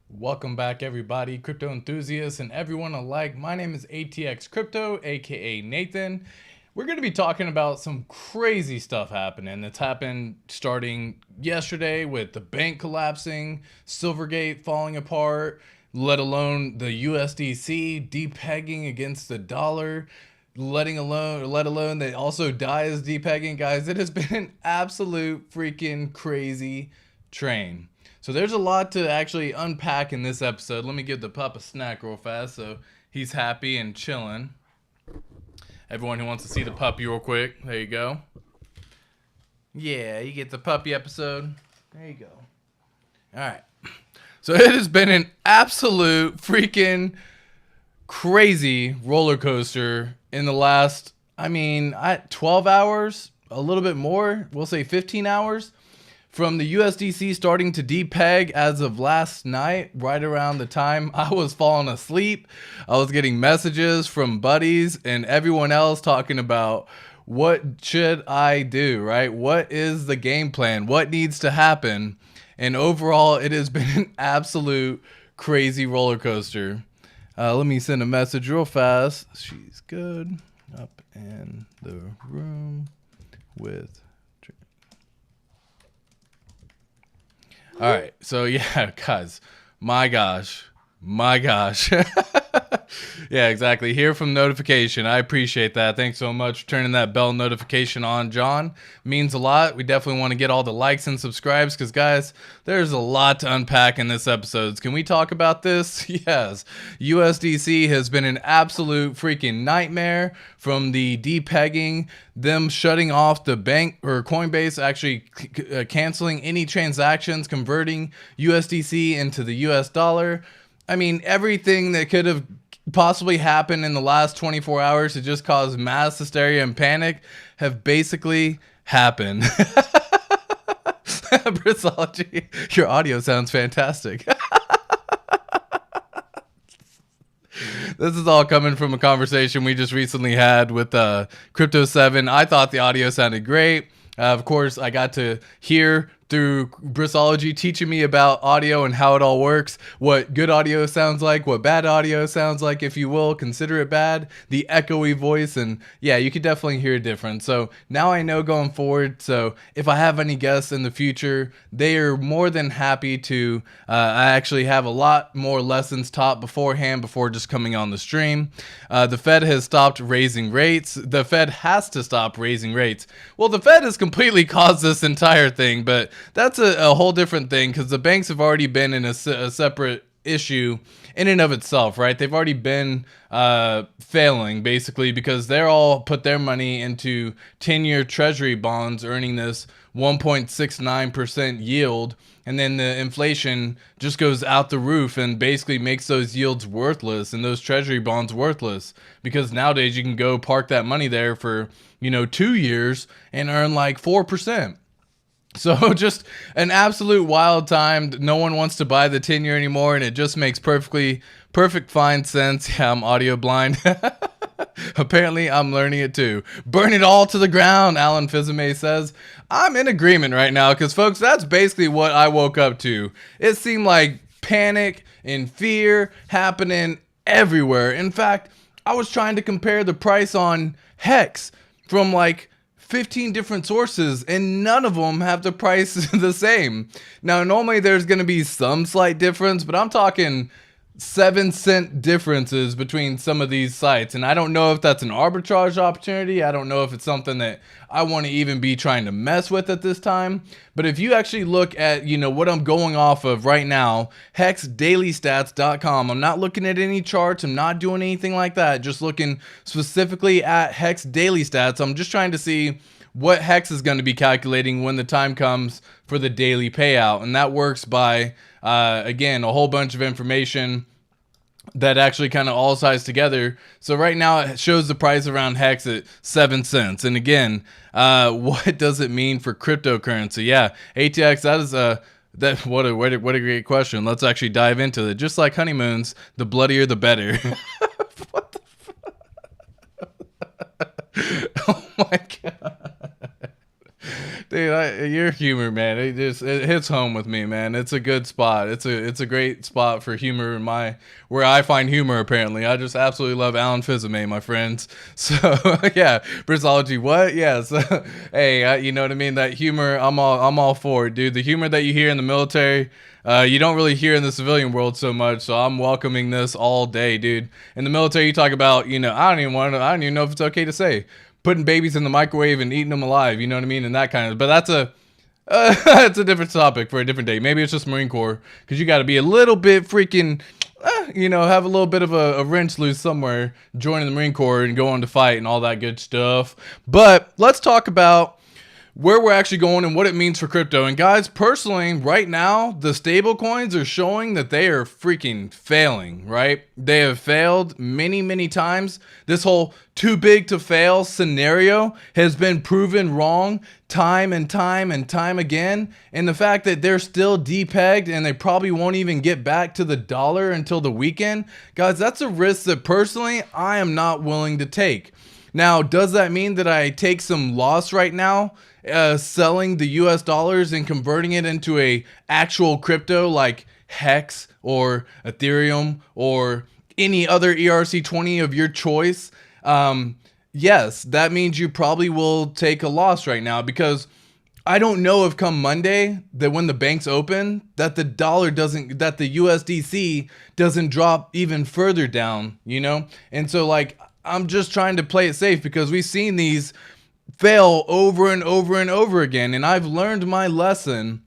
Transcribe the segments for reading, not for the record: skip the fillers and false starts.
Welcome back, everybody, crypto enthusiasts and everyone alike. My name is ATX Crypto, aka Nathan. We're going to be talking about some crazy stuff happening that's happened starting yesterday with the bank collapsing, Silvergate falling apart, let alone the USDC depegging against the dollar, let alone they also die as depegging. Guys, it has been an absolute freaking crazy train. So there's a lot to actually unpack in this episode. Let me give the pup a snack real fast so he's happy and chilling. Everyone who wants to see the puppy real quick, there you go. Yeah, you get the puppy episode. There you go. All right. So it has been an absolute freaking crazy roller coaster in the last, 12 hours, a little bit more. We'll say 15 hours. From the USDC starting to depeg as of last night, right around the time I was falling asleep, I was getting messages from buddies and everyone else talking about what should I do, right? What is the game plan? What needs to happen? And overall, it has been an absolute crazy roller coaster. Let me send a message real fast. She's good. Up in the room with... All right, so yeah, guys, my gosh. Yeah, exactly. Here from notification. I appreciate that. Thanks so much for turning that bell notification on, John. Means a lot. We definitely want to get all the likes and subscribes because, guys, there's a lot to unpack in this episode. Can we talk about this? Yes. USDC has been an absolute freaking nightmare from the depegging, them shutting off the bank or Coinbase actually canceling any transactions, converting USDC into the US dollar. I mean, everything that could have possibly happened in the last 24 hours to just cause mass hysteria and panic have basically happened. Bristology, your audio sounds fantastic. This is all coming from a conversation we just recently had with Crypto 7. I thought the audio sounded great. Of course, I got to hear through Bristology teaching me about audio and how it all works, what good audio sounds like, what bad audio sounds like, if you will, consider it bad, the echoey voice, and yeah, you could definitely hear a difference. So now I know going forward, so if I have any guests in the future, they are more than happy to, I actually have a lot more lessons taught beforehand before just coming on the stream. The Fed has stopped raising rates. The Fed has to stop raising rates. Well, the Fed has completely caused this entire thing, but that's a whole different thing because the banks have already been in a separate issue in and of itself, right? They've already been failing basically because they're all put their money into 10-year treasury bonds earning this 1.69% yield, and then the inflation just goes out the roof and basically makes those yields worthless and those treasury bonds worthless because nowadays you can go park that money there for 2 years and earn like 4%. So just an absolute wild time. No one wants to buy the 10-year anymore, and it just makes perfect fine sense. Yeah, I'm audio blind. Apparently, I'm learning it too. Burn it all to the ground, Alan Fizime says. I'm in agreement right now because, folks, that's basically what I woke up to. It seemed like panic and fear happening everywhere. In fact, I was trying to compare the price on Hex from like 15 different sources, and none of them have the price the same. Now, normally there's going to be some slight difference, but I'm talking 7-cent differences between some of these sites. And I don't know if that's an arbitrage opportunity. I don't know if it's something that I want to even be trying to mess with at this time. But if you actually look at, what I'm going off of right now, hexdailystats.com, I'm not looking at any charts. I'm not doing anything like that. Just looking specifically at Hex Daily Stats. I'm just trying to see what Hex is going to be calculating when the time comes for the daily payout. And that works by, again, a whole bunch of information that actually kind of all ties together. So right now it shows the price around Hex at 7 cents. And again, what does it mean for cryptocurrency? Yeah, ATX, what a great question. Let's actually dive into it. Just like honeymoons, the bloodier the better. What the fuck? Oh my god. Dude, your humor, man, it hits home with me, man. It's a good spot. It's a great spot for humor in where I find humor. Apparently, I just absolutely love Alan Fizame, my friends. So yeah, Brisology, what? Yeah. So hey, you know what I mean? That humor, I'm all for it, dude. The humor that you hear in the military, you don't really hear in the civilian world so much. So I'm welcoming this all day, dude. In the military, you talk about, I don't even know if it's okay to say, putting babies in the microwave and eating them alive, you know what I mean? And that kind of, but that's it's a different topic for a different day. Maybe it's just Marine Corps, because you got to be a little bit freaking, have a little bit of a wrench loose somewhere, joining the Marine Corps and going to fight and all that good stuff. But let's talk about where we're actually going and what it means for crypto. And guys, personally, right now, the stable coins are showing that they are freaking failing, right? They have failed many, many times. This whole too big to fail scenario has been proven wrong time and time and time again. And the fact that they're still depegged and they probably won't even get back to the dollar until the weekend, guys, that's a risk that personally I am not willing to take. Now, does that mean that I take some loss right now, selling the US dollars and converting it into a actual crypto like Hex or Ethereum or any other ERC20 of your choice? Yes, that means you probably will take a loss right now, because I don't know if come Monday that when the banks open that the USDC doesn't drop even further down, And so like, I'm just trying to play it safe, because we've seen these fail over and over and over again. And I've learned my lesson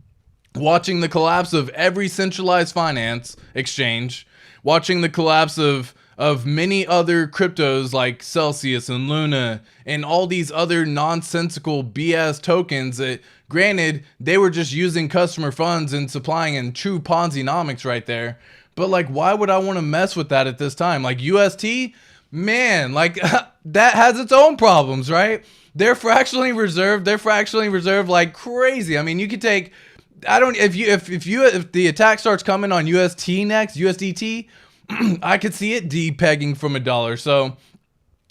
watching the collapse of every centralized finance exchange, watching the collapse of many other cryptos like Celsius and Luna and all these other nonsensical BS tokens that, granted, they were just using customer funds and supplying in true Ponzi-nomics right there. But like, why would I want to mess with that at this time? Like UST, man, like that has its own problems, right? They're fractionally reserved like crazy. I mean, you could take, if the attack starts coming on USDT, I could see it depegging from $1. So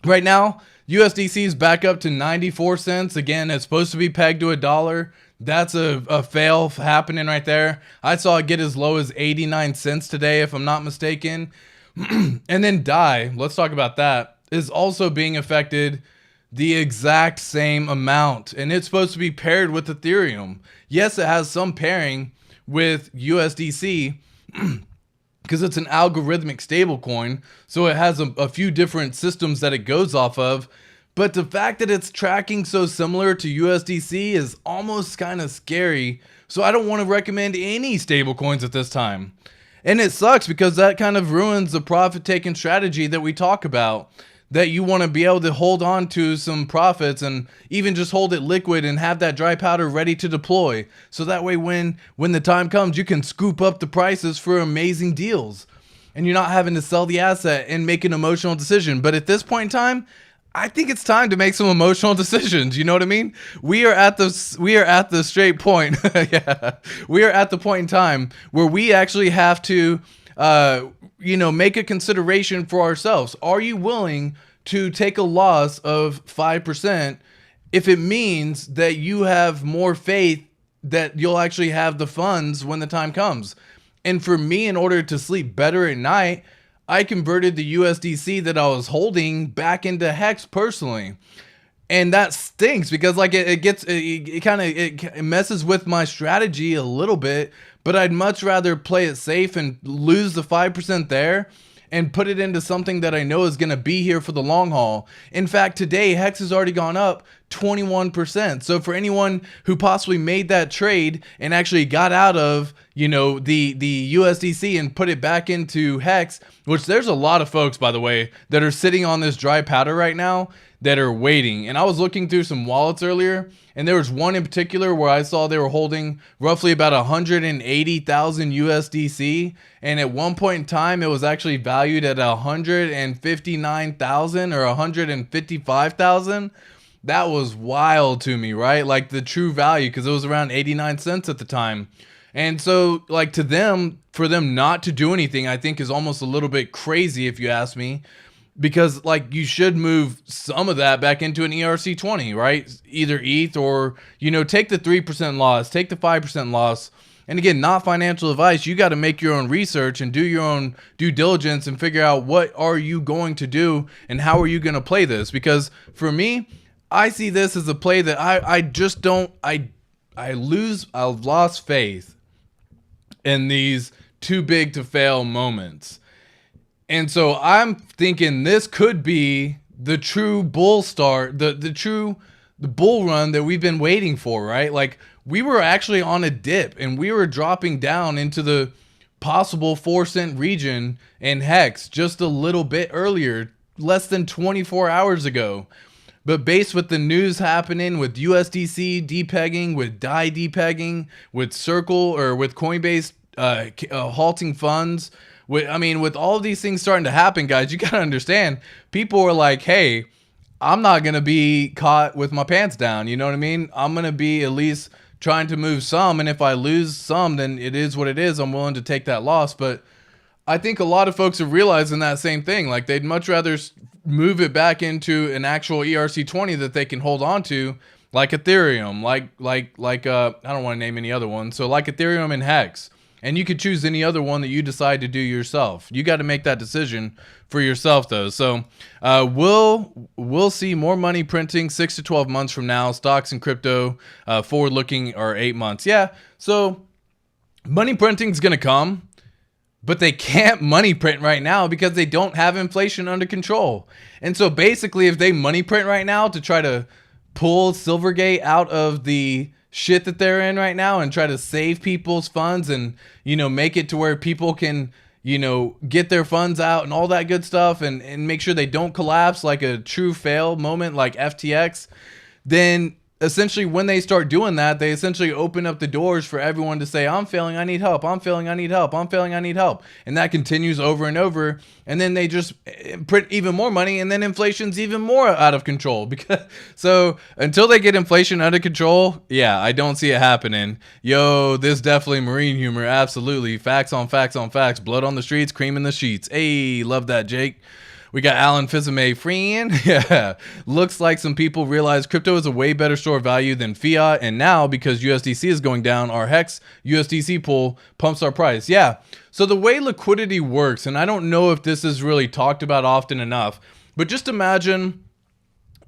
right now, USDC is back up to 94 cents. Again, it's supposed to be pegged to $1. That's a fail happening right there. I saw it get as low as 89 cents today, if I'm not mistaken. And then DAI, let's talk about that, is also being affected the exact same amount. And it's supposed to be paired with Ethereum. Yes, it has some pairing with USDC because it's an algorithmic stablecoin. So it has a few different systems that it goes off of. But the fact that it's tracking so similar to USDC is almost kind of scary. So I don't want to recommend any stablecoins at this time. And it sucks because that kind of ruins the profit-taking strategy that we talk about, that you want to be able to hold on to some profits and even just hold it liquid and have that dry powder ready to deploy. So that way when the time comes, you can scoop up the prices for amazing deals and you're not having to sell the asset and make an emotional decision. But at this point in time, I think it's time to make some emotional decisions. You know what I mean? We are at the straight point. Yeah. We are at the point in time where we actually have to, make a consideration for ourselves. Are you willing to take a loss of 5% if it means that you have more faith that you'll actually have the funds when the time comes? And for me, in order to sleep better at night, I converted the USDC that I was holding back into Hex personally. And that stinks because like it messes with my strategy a little bit, but I'd much rather play it safe and lose the 5% there and put it into something that I know is going to be here for the long haul. In fact, today Hex has already gone up 21%. So for anyone who possibly made that trade and actually got out of, the USDC and put it back into Hex, which there's a lot of folks, by the way, that are sitting on this dry powder right now that are waiting. And I was looking through some wallets earlier, and there was one in particular where I saw they were holding roughly about 180,000 USDC. And at one point in time, it was actually valued at 159,000 or 155,000. That was wild to me, right? Like the true value, because it was around 89 cents at the time. And so like for them not to do anything, I think is almost a little bit crazy if you ask me. because like you should move some of that back into an ERC20, right? Either ETH or, take the 3% loss, take the 5% loss. And again, not financial advice. You got to make your own research and do your own due diligence and figure out what are you going to do and how are you going to play this? Because for me, I see this as a play that I've lost faith in these too big to fail moments. And so I'm thinking this could be the true bull start, the bull run that we've been waiting for, right? Like we were actually on a dip and we were dropping down into the possible 4-cent region in Hex just a little bit earlier, less than 24 hours ago. But based with the news happening with USDC depegging, with DAI depegging, with Circle or with Coinbase halting funds, with all of these things starting to happen, guys, you got to understand, people are like, hey, I'm not going to be caught with my pants down. You know what I mean? I'm going to be at least trying to move some. And if I lose some, then it is what it is. I'm willing to take that loss. But I think a lot of folks are realizing that same thing. Like they'd much rather move it back into an actual ERC20 that they can hold on to, like Ethereum, like I don't want to name any other one. So like Ethereum and Hex. And you could choose any other one that you decide to do yourself. You got to make that decision for yourself, though. So we'll see more money printing 6 to 12 months from now. Stocks and crypto forward looking are 8 months. Yeah, so money printing is going to come, but they can't money print right now because they don't have inflation under control. And so basically, if they money print right now to try to pull Silvergate out of the shit that they're in right now and try to save people's funds and, make it to where people can, get their funds out and all that good stuff and make sure they don't collapse like a true fail moment like FTX, then essentially when they start doing that, they essentially open up the doors for everyone to say, I'm failing, I need help, I'm failing, I need help, I'm failing, I need help. And that continues over and over. And then they just print even more money and then inflation's even more out of control. So until they get inflation under control, yeah, I don't see it happening. Yo, this definitely marine humor. Absolutely. Facts on facts on facts. Blood on the streets, cream in the sheets. Hey, love that, Jake. We got Alan Fizame friend. Yeah. Looks like some people realize crypto is a way better store of value than fiat. And now, because USDC is going down, our Hex USDC pool pumps our price. Yeah. So the way liquidity works, and I don't know if this is really talked about often enough, but just imagine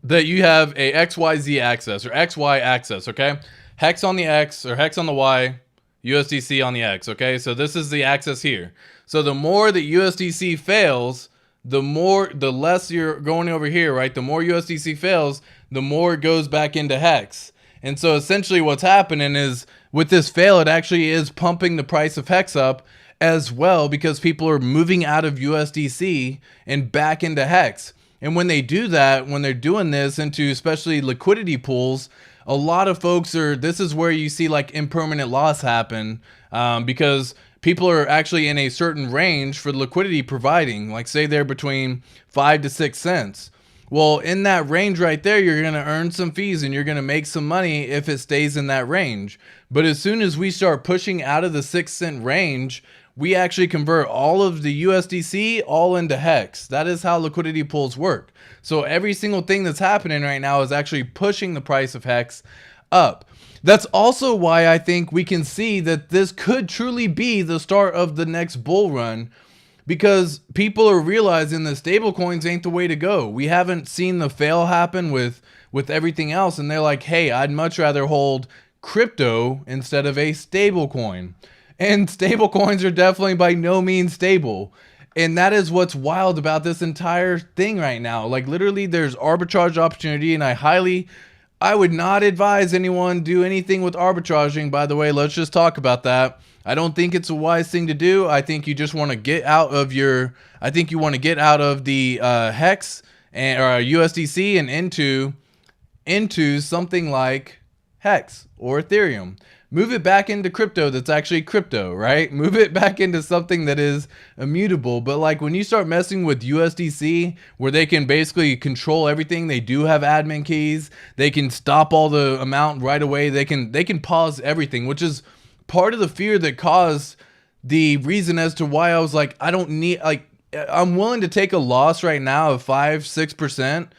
that you have a XYZ axis or XY axis, okay? Hex on the X or Hex on the Y, USDC on the X, okay? So this is the axis here. So the more that USDC fails, the less you're going over here, right? The more USDC fails, the more it goes back into Hex. And so essentially what's happening is with this fail, it actually is pumping the price of Hex up as well because people are moving out of USDC and back into Hex. And when they do that, when they're doing this into especially liquidity pools, a lot of folks this is where you see like impermanent loss happen because people are actually in a certain range for liquidity providing, like say they're between 5 to 6 cents. Well, in that range right there, you're going to earn some fees and you're going to make some money if it stays in that range. But as soon as we start pushing out of the 6 cent range, we actually convert all of the USDC all into Hex. That is how liquidity pools work. So every single thing that's happening right now is actually pushing the price of Hex up. That's also why I think we can see that this could truly be the start of the next bull run, because people are realizing that stablecoins ain't the way to go. We haven't seen the fail happen with everything else, and they're like, hey, I'd much rather hold crypto instead of a stablecoin. And stablecoins are definitely by no means stable. And that is what's wild about this entire thing right now. Like literally there's arbitrage opportunity, and I would not advise anyone do anything with arbitraging. By the way, let's just talk about that. I don't think it's a wise thing to do. I think you just want to get out of the Hex or USDC and into something like Hex or Ethereum. Move it back into crypto that's actually crypto, right? Move it back into something that is immutable. But like when you start messing with USDC, where they can basically control everything, they do have admin keys, they can stop all the amount right away, they can pause everything, which is part of the fear that caused the reason as to why I was like, I don't need, like, I'm willing to take a loss right now of 5-6%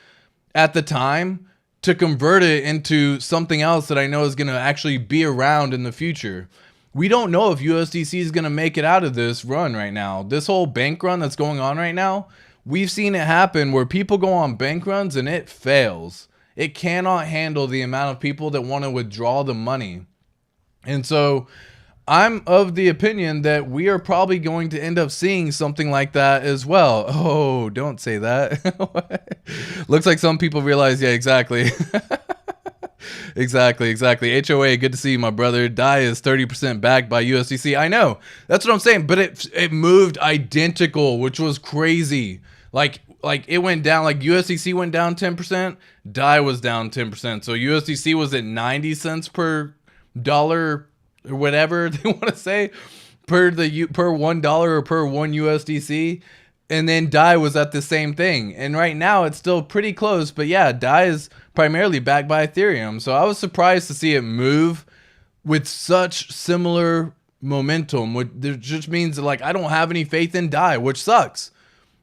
at the time to convert it into something else that I know is going to actually be around in the future. We don't know if USDC is going to make it out of this run right now. This whole bank run that's going on right now, we've seen it happen where people go on bank runs and it fails. It cannot handle the amount of people that want to withdraw the money. And so I'm of the opinion that we are probably going to end up seeing something like that as well. Oh, don't say that. Looks like some people realize, yeah, exactly. Exactly. HOA, good to see you, my brother. DAI is 30% backed by USDC. I know. That's what I'm saying. But it moved identical, which was crazy. Like it went down, like USDC went down 10%, DAI was down 10%. So USDC was at 90 cents per dollar or whatever they want to say per $1 or per one USDC. And then DAI was at the same thing. And right now it's still pretty close. But yeah, DAI is primarily backed by Ethereum. So I was surprised to see it move with such similar momentum. Which just means that, like, I don't have any faith in DAI, which sucks.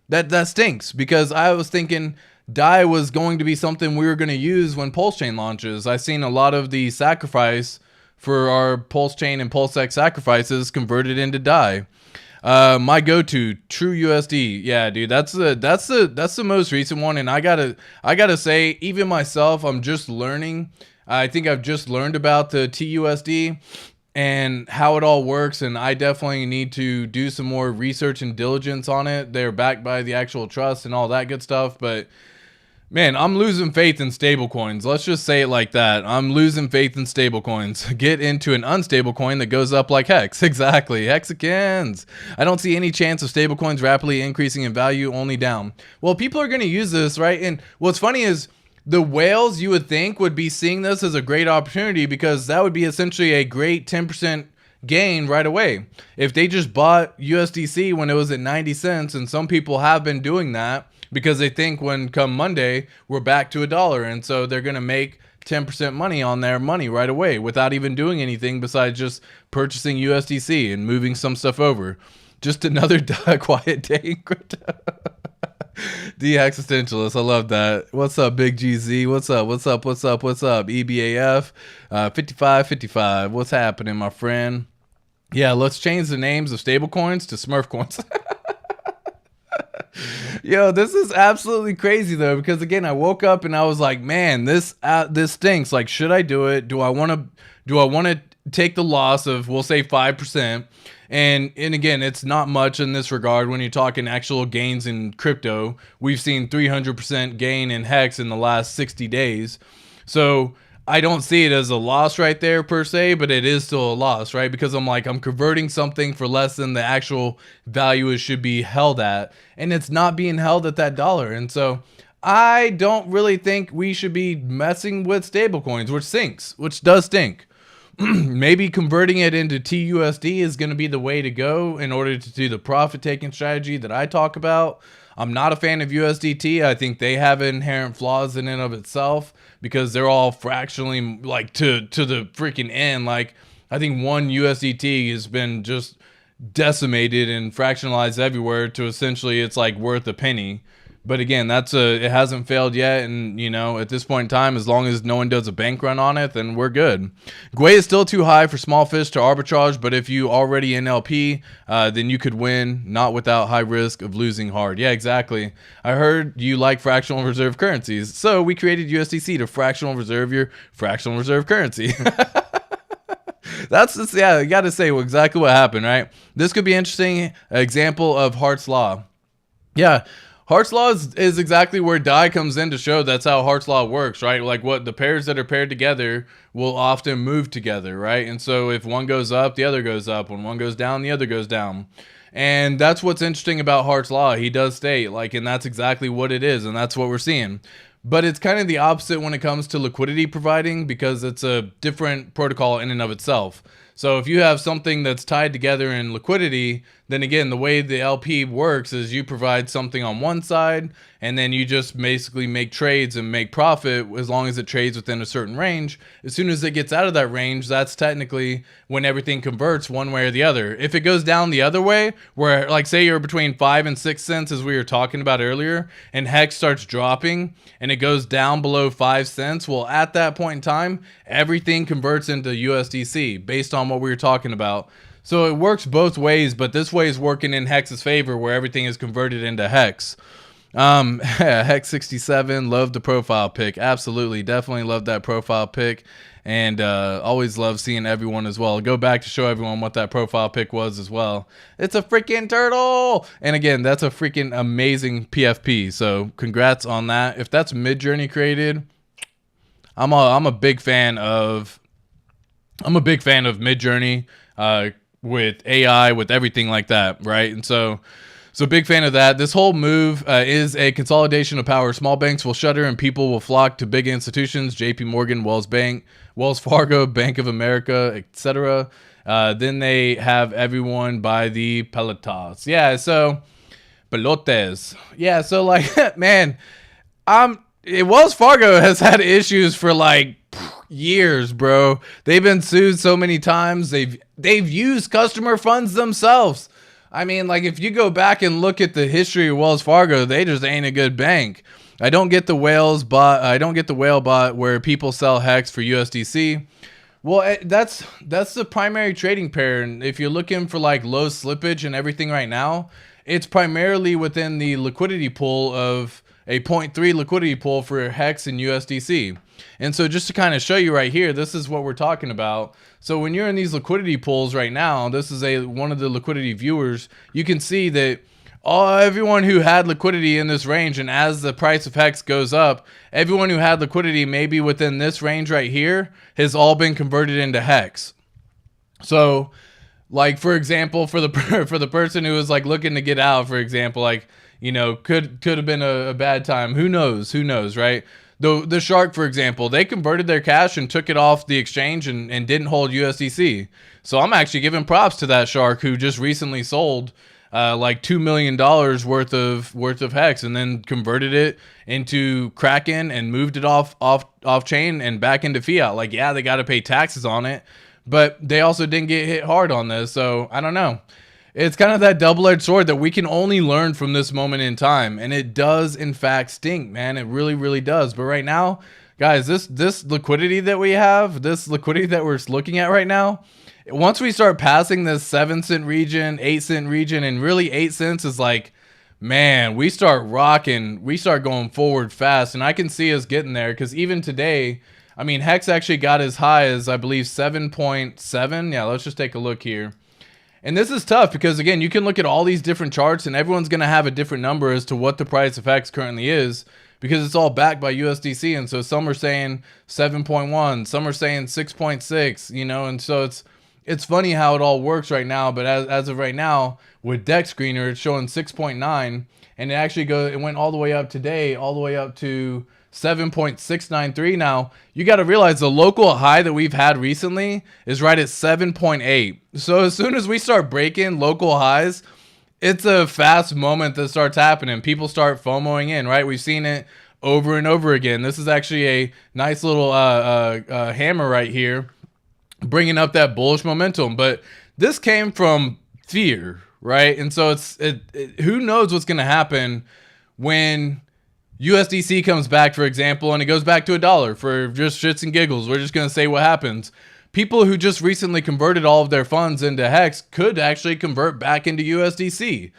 That stinks, because I was thinking DAI was going to be something we were going to use when PulseChain launches. I've seen a lot of the sacrifice for our PulseChain and PulseX sacrifices converted into DAI. My go-to, TrueUSD. Yeah, dude, that's the most recent one, and I gotta say, even myself, I'm just learning. I think I've just learned about the TUSD and how it all works, and I definitely need to do some more research and diligence on it. They're backed by the actual trust and all that good stuff, but man, I'm losing faith in stablecoins. Let's just say it like that. I'm losing faith in stablecoins. Get into an unstable coin that goes up like Hex. Exactly. Hexicans. I don't see any chance of stablecoins rapidly increasing in value, only down. Well, people are going to use this, right? And what's funny is the whales, you would think, would be seeing this as a great opportunity, because that would be essentially a great 10% gain right away. If they just bought USDC when it was at 90 cents, and some people have been doing that, because they think when come Monday, we're back to $1. And so they're going to make 10% money on their money right away without even doing anything besides just purchasing USDC and moving some stuff over. Just another quiet day in crypto. The existentialist. I love that. What's up, Big GZ? What's up? EBAF 5555. What's happening, my friend? Yeah, let's change the names of stablecoins to Smurf coins. Yo, this is absolutely crazy though, because again, I woke up and I was like, man, this stinks. Like, should I do it? Do I want to take the loss of, we'll say, 5%? And again, it's not much in this regard when you're talking actual gains in crypto. We've seen 300% gain in Hex in the last 60 days. So I don't see it as a loss right there per se, but it is still a loss, right? Because I'm converting something for less than the actual value it should be held at, and it's not being held at that dollar. And so I don't really think we should be messing with stablecoins, which does stink. Maybe converting it into TUSD is going to be the way to go in order to do the profit taking strategy that I talk about. I'm not a fan of USDT. I think they have inherent flaws in and of itself, because they're all fractionally, like, to the freaking end. Like, I think one USDT has been just decimated and fractionalized everywhere to essentially it's like worth a penny. But again, it hasn't failed yet, and at this point in time, as long as no one does a bank run on it, then we're good. Gwei is still too high for small fish to arbitrage, but if you already in LP, then you could win, not without high risk of losing hard. Yeah, exactly. I heard you like fractional reserve currencies, so we created USDC to fractional reserve your fractional reserve currency. That's just, yeah, you got to say exactly what happened, right? This could be interesting example of Hart's Law. Yeah. Hart's Law is exactly where DAI comes in to show that's how Hart's Law works, right? Like, what the pairs that are paired together will often move together, right? And so if one goes up, the other goes up. When one goes down, the other goes down. And that's what's interesting about Hart's Law. He does state, like, and that's exactly what it is, and that's what we're seeing. But it's kind of the opposite when it comes to liquidity providing, because it's a different protocol in and of itself. So if you have something that's tied together in liquidity, then again, the way the LP works is you provide something on one side, and then you just basically make trades and make profit as long as it trades within a certain range. As soon as it gets out of that range, that's technically when everything converts one way or the other. If it goes down the other way, where like say you're between 5 and 6 cents as we were talking about earlier, and Hex starts dropping and it goes down below 5 cents, well, at that point in time, everything converts into USDC based on what we were talking about. So it works both ways, but this way is working in Hex's favor where everything is converted into Hex. Hex 67, love the profile pic. Absolutely, definitely love that profile pic, and always love seeing everyone as well. Go back to show everyone what that profile pic was as well. It's a freaking turtle, and again, that's a freaking amazing PFP. So congrats on that. If that's Midjourney created, I'm a big fan of Midjourney with AI, with everything like that, right? And so big fan of that. This whole move is a consolidation of power. Small banks will shutter and people will flock to big institutions, JP Morgan, Wells Fargo, Bank of America, etc. Then they have everyone buy the pelotas. Yeah, so pelotes. Yeah, so like, man, Wells Fargo has had issues for like years, bro. They've been sued so many times. They've used customer funds themselves. I mean, like, if you go back and look at the history of Wells Fargo, they just ain't a good bank. I don't get the whale bot where people sell Hex for USDC. Well, that's the primary trading pair, and if you're looking for like low slippage and everything right now, it's primarily within the liquidity pool of a 0.3 liquidity pool for Hex and USDC. And so just to kind of show you right here, this is what we're talking about. So when you're in these liquidity pools right now, this is one of the liquidity viewers, you can see that everyone who had liquidity in this range, and as the price of Hex goes up, everyone who had liquidity maybe within this range right here has all been converted into Hex. So like, for example, for the person who was like looking to get out, for example, like, you know, could have been a bad time. Who knows, right? The shark, for example, they converted their cash and took it off the exchange and didn't hold USDC. So I'm actually giving props to that shark who just recently sold like $2 million worth of Hex and then converted it into Kraken and moved it off chain and back into fiat. Like, yeah, they got to pay taxes on it, but they also didn't get hit hard on this. So I don't know. It's kind of that double-edged sword that we can only learn from this moment in time. And it does, in fact, stink, man. It really, really does. But right now, guys, this liquidity that we have, this liquidity that we're looking at right now, once we start passing this 7 cent region, 8 cent region, and really 8 cents is like, man, we start rocking. We start going forward fast. And I can see us getting there because even today, I mean, Hex actually got as high as, I believe, 7.7. Yeah, let's just take a look here. And this is tough because, again, you can look at all these different charts and everyone's going to have a different number as to what the price of Hex currently is because it's all backed by USDC. And so some are saying 7.1, some are saying 6.6, you know, and so it's funny how it all works right now. But as of right now, with Dex Screener, it's showing 6.9, and it went all the way up today, all the way up to 7.693. Now, you got to realize the local high that we've had recently is right at 7.8. So as soon as we start breaking local highs, it's a fast moment that starts happening. People start FOMOing in, right? We've seen it over and over again. This is actually a nice little hammer right here, bringing up that bullish momentum. But this came from fear, right? And so who knows what's going to happen when USDC comes back, for example, and it goes back to $1 for just shits and giggles. We're just going to say what happens. People who just recently converted all of their funds into Hex could actually convert back into USDC.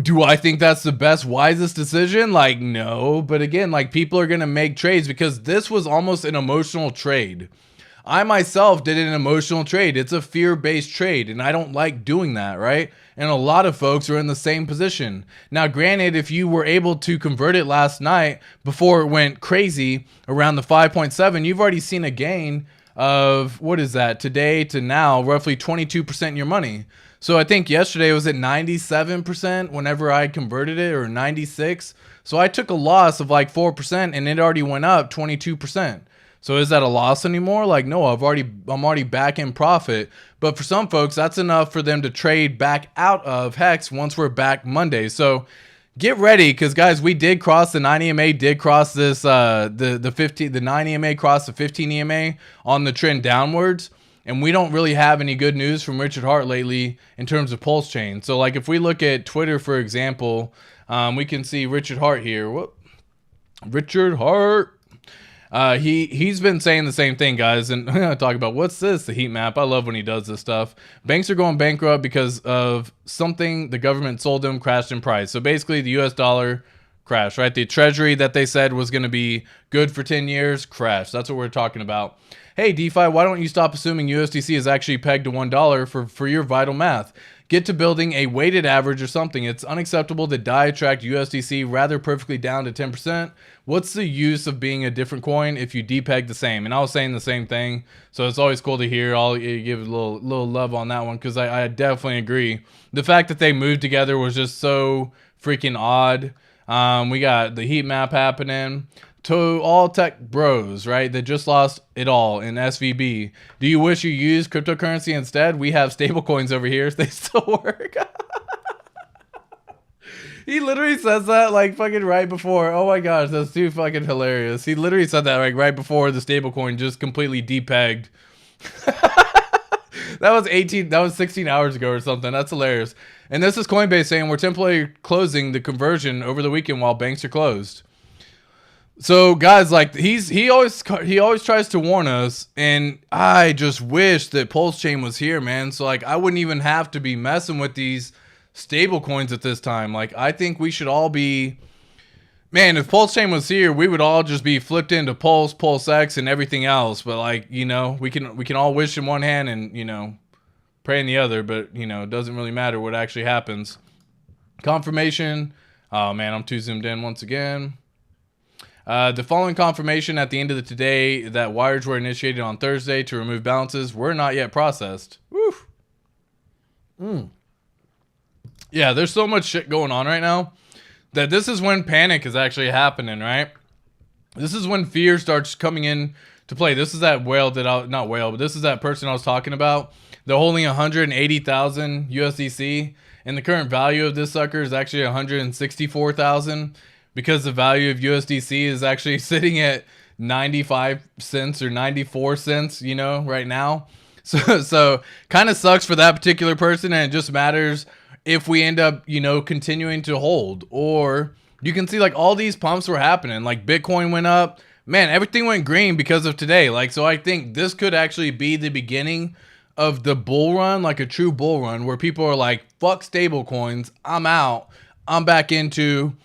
Do I think that's the best, wisest decision? Like, no. But again, like, people are going to make trades because this was almost an emotional trade. I myself did an emotional trade. It's a fear-based trade, and I don't like doing that, right? And a lot of folks are in the same position. Now, granted, if you were able to convert it last night before it went crazy around the 5.7, you've already seen a gain of, what is that, today to now, roughly 22% in your money. So I think yesterday it was at 97% whenever I converted it, or 96. So I took a loss of like 4%, and it already went up 22%. So is that a loss anymore? Like, no, I'm already back in profit. But for some folks, that's enough for them to trade back out of Hex once we're back Monday. So get ready, because guys, we did cross the 9 EMA, did cross this the 9 EMA crossed the 15 EMA on the trend downwards. And we don't really have any good news from Richard Hart lately in terms of PulseChain. So like if we look at Twitter, for example, we can see Richard Hart here. Whoop. Richard Hart. He's been saying the same thing, guys, and I'm gonna talk about what's this, the heat map. I love when he does this stuff. Banks are going bankrupt because of something the government sold them, crashed in price. So basically the US dollar crashed, right? The treasury that they said was going to be good for 10 years crashed. That's what we're talking about. Hey, DeFi, why don't you stop assuming USDC is actually pegged to $1 for your vital math? Get to building a weighted average or something. It's unacceptable to DAI track USDC rather perfectly down to 10%. What's the use of being a different coin if you depeg the same? And I was saying the same thing, so it's always cool to hear. I'll give a little love on that one, because I definitely agree. The fact that they moved together was just so freaking odd. We got the heat map happening. To all tech bros, right, that just lost it all in SVB. Do you wish you used cryptocurrency instead? We have stablecoins over here. They still work. He literally says that like fucking right before. Oh my gosh, that's too fucking hilarious. He literally said that like right before the stablecoin just completely depegged. That was 16 hours ago or something. That's hilarious. And this is Coinbase saying we're temporarily closing the conversion over the weekend while banks are closed. So guys, like he always tries to warn us, and I just wish that PulseChain was here, man. So like I wouldn't even have to be messing with these stable coins at this time. Like I think we should all be, man, if PulseChain was here, we would all just be flipped into Pulse, PulseX, and everything else. But like, you know, we can all wish in one hand and, you know, pray in the other, but you know, it doesn't really matter what actually happens. Confirmation. Oh man, I'm too zoomed in once again. The following confirmation at the end of the today that wires were initiated on Thursday to remove balances were not yet processed. Woo. Yeah, there's so much shit going on right now that this is when panic is actually happening, right? This is when fear starts coming in to play. This is that whale that not whale, but this is that person I was talking about. They're holding 180,000 USDC, and the current value of this sucker is actually 164,000. Because the value of USDC is actually sitting at 95 cents or 94 cents, you know, right now. So kind of sucks for that particular person, and it just matters if we end up, you know, continuing to hold. Or you can see like all these pumps were happening. Like Bitcoin went up. Man, everything went green because of today. Like, so I think this could actually be the beginning of the bull run, like a true bull run, where people are like, fuck stable coins, I'm out. I'm back into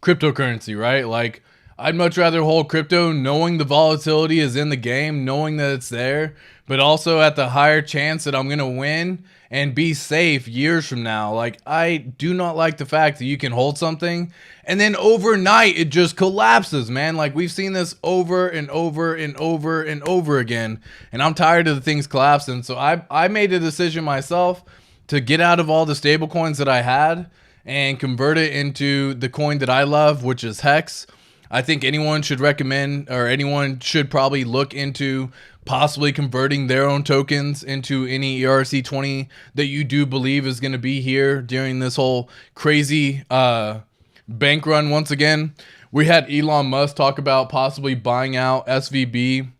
cryptocurrency, right? Like I'd much rather hold crypto knowing the volatility is in the game, knowing that it's there, but also at the higher chance that I'm going to win and be safe years from now. Like I do not like the fact that you can hold something and then overnight it just collapses, man. Like we've seen this over and over and over and over again, and I'm tired of the things collapsing. So I made a decision myself to get out of all the stable coins that I had and convert it into the coin that I love, which is Hex. I think anyone should recommend, or anyone should probably look into possibly converting their own tokens into any ERC20 that you do believe is going to be here during this whole crazy bank run. Once again, we had Elon Musk talk about possibly buying out SVB.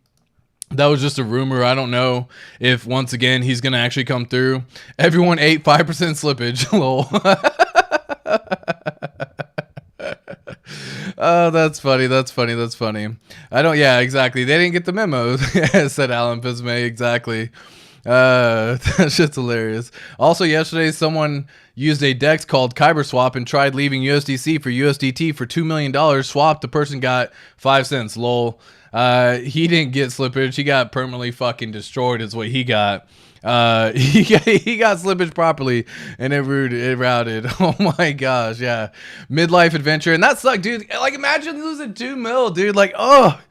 That was just a rumor. I don't know if, once again, he's going to actually come through. Everyone ate 5% slippage. Lol. Oh, that's funny. That's funny. That's funny. Yeah, exactly. They didn't get the memo, said Alan Pismay. Exactly. That shit's hilarious. Also, yesterday, someone used a DEX called KyberSwap and tried leaving USDC for USDT for $2 million. Swapped. The person got 5 cents. Lol. He didn't get slippage. He got permanently fucking destroyed is what he got. He got slippage properly and it routed. Oh my gosh. Yeah. Midlife adventure. And that sucked, dude. Like imagine losing 2 mil, dude. Like, oh,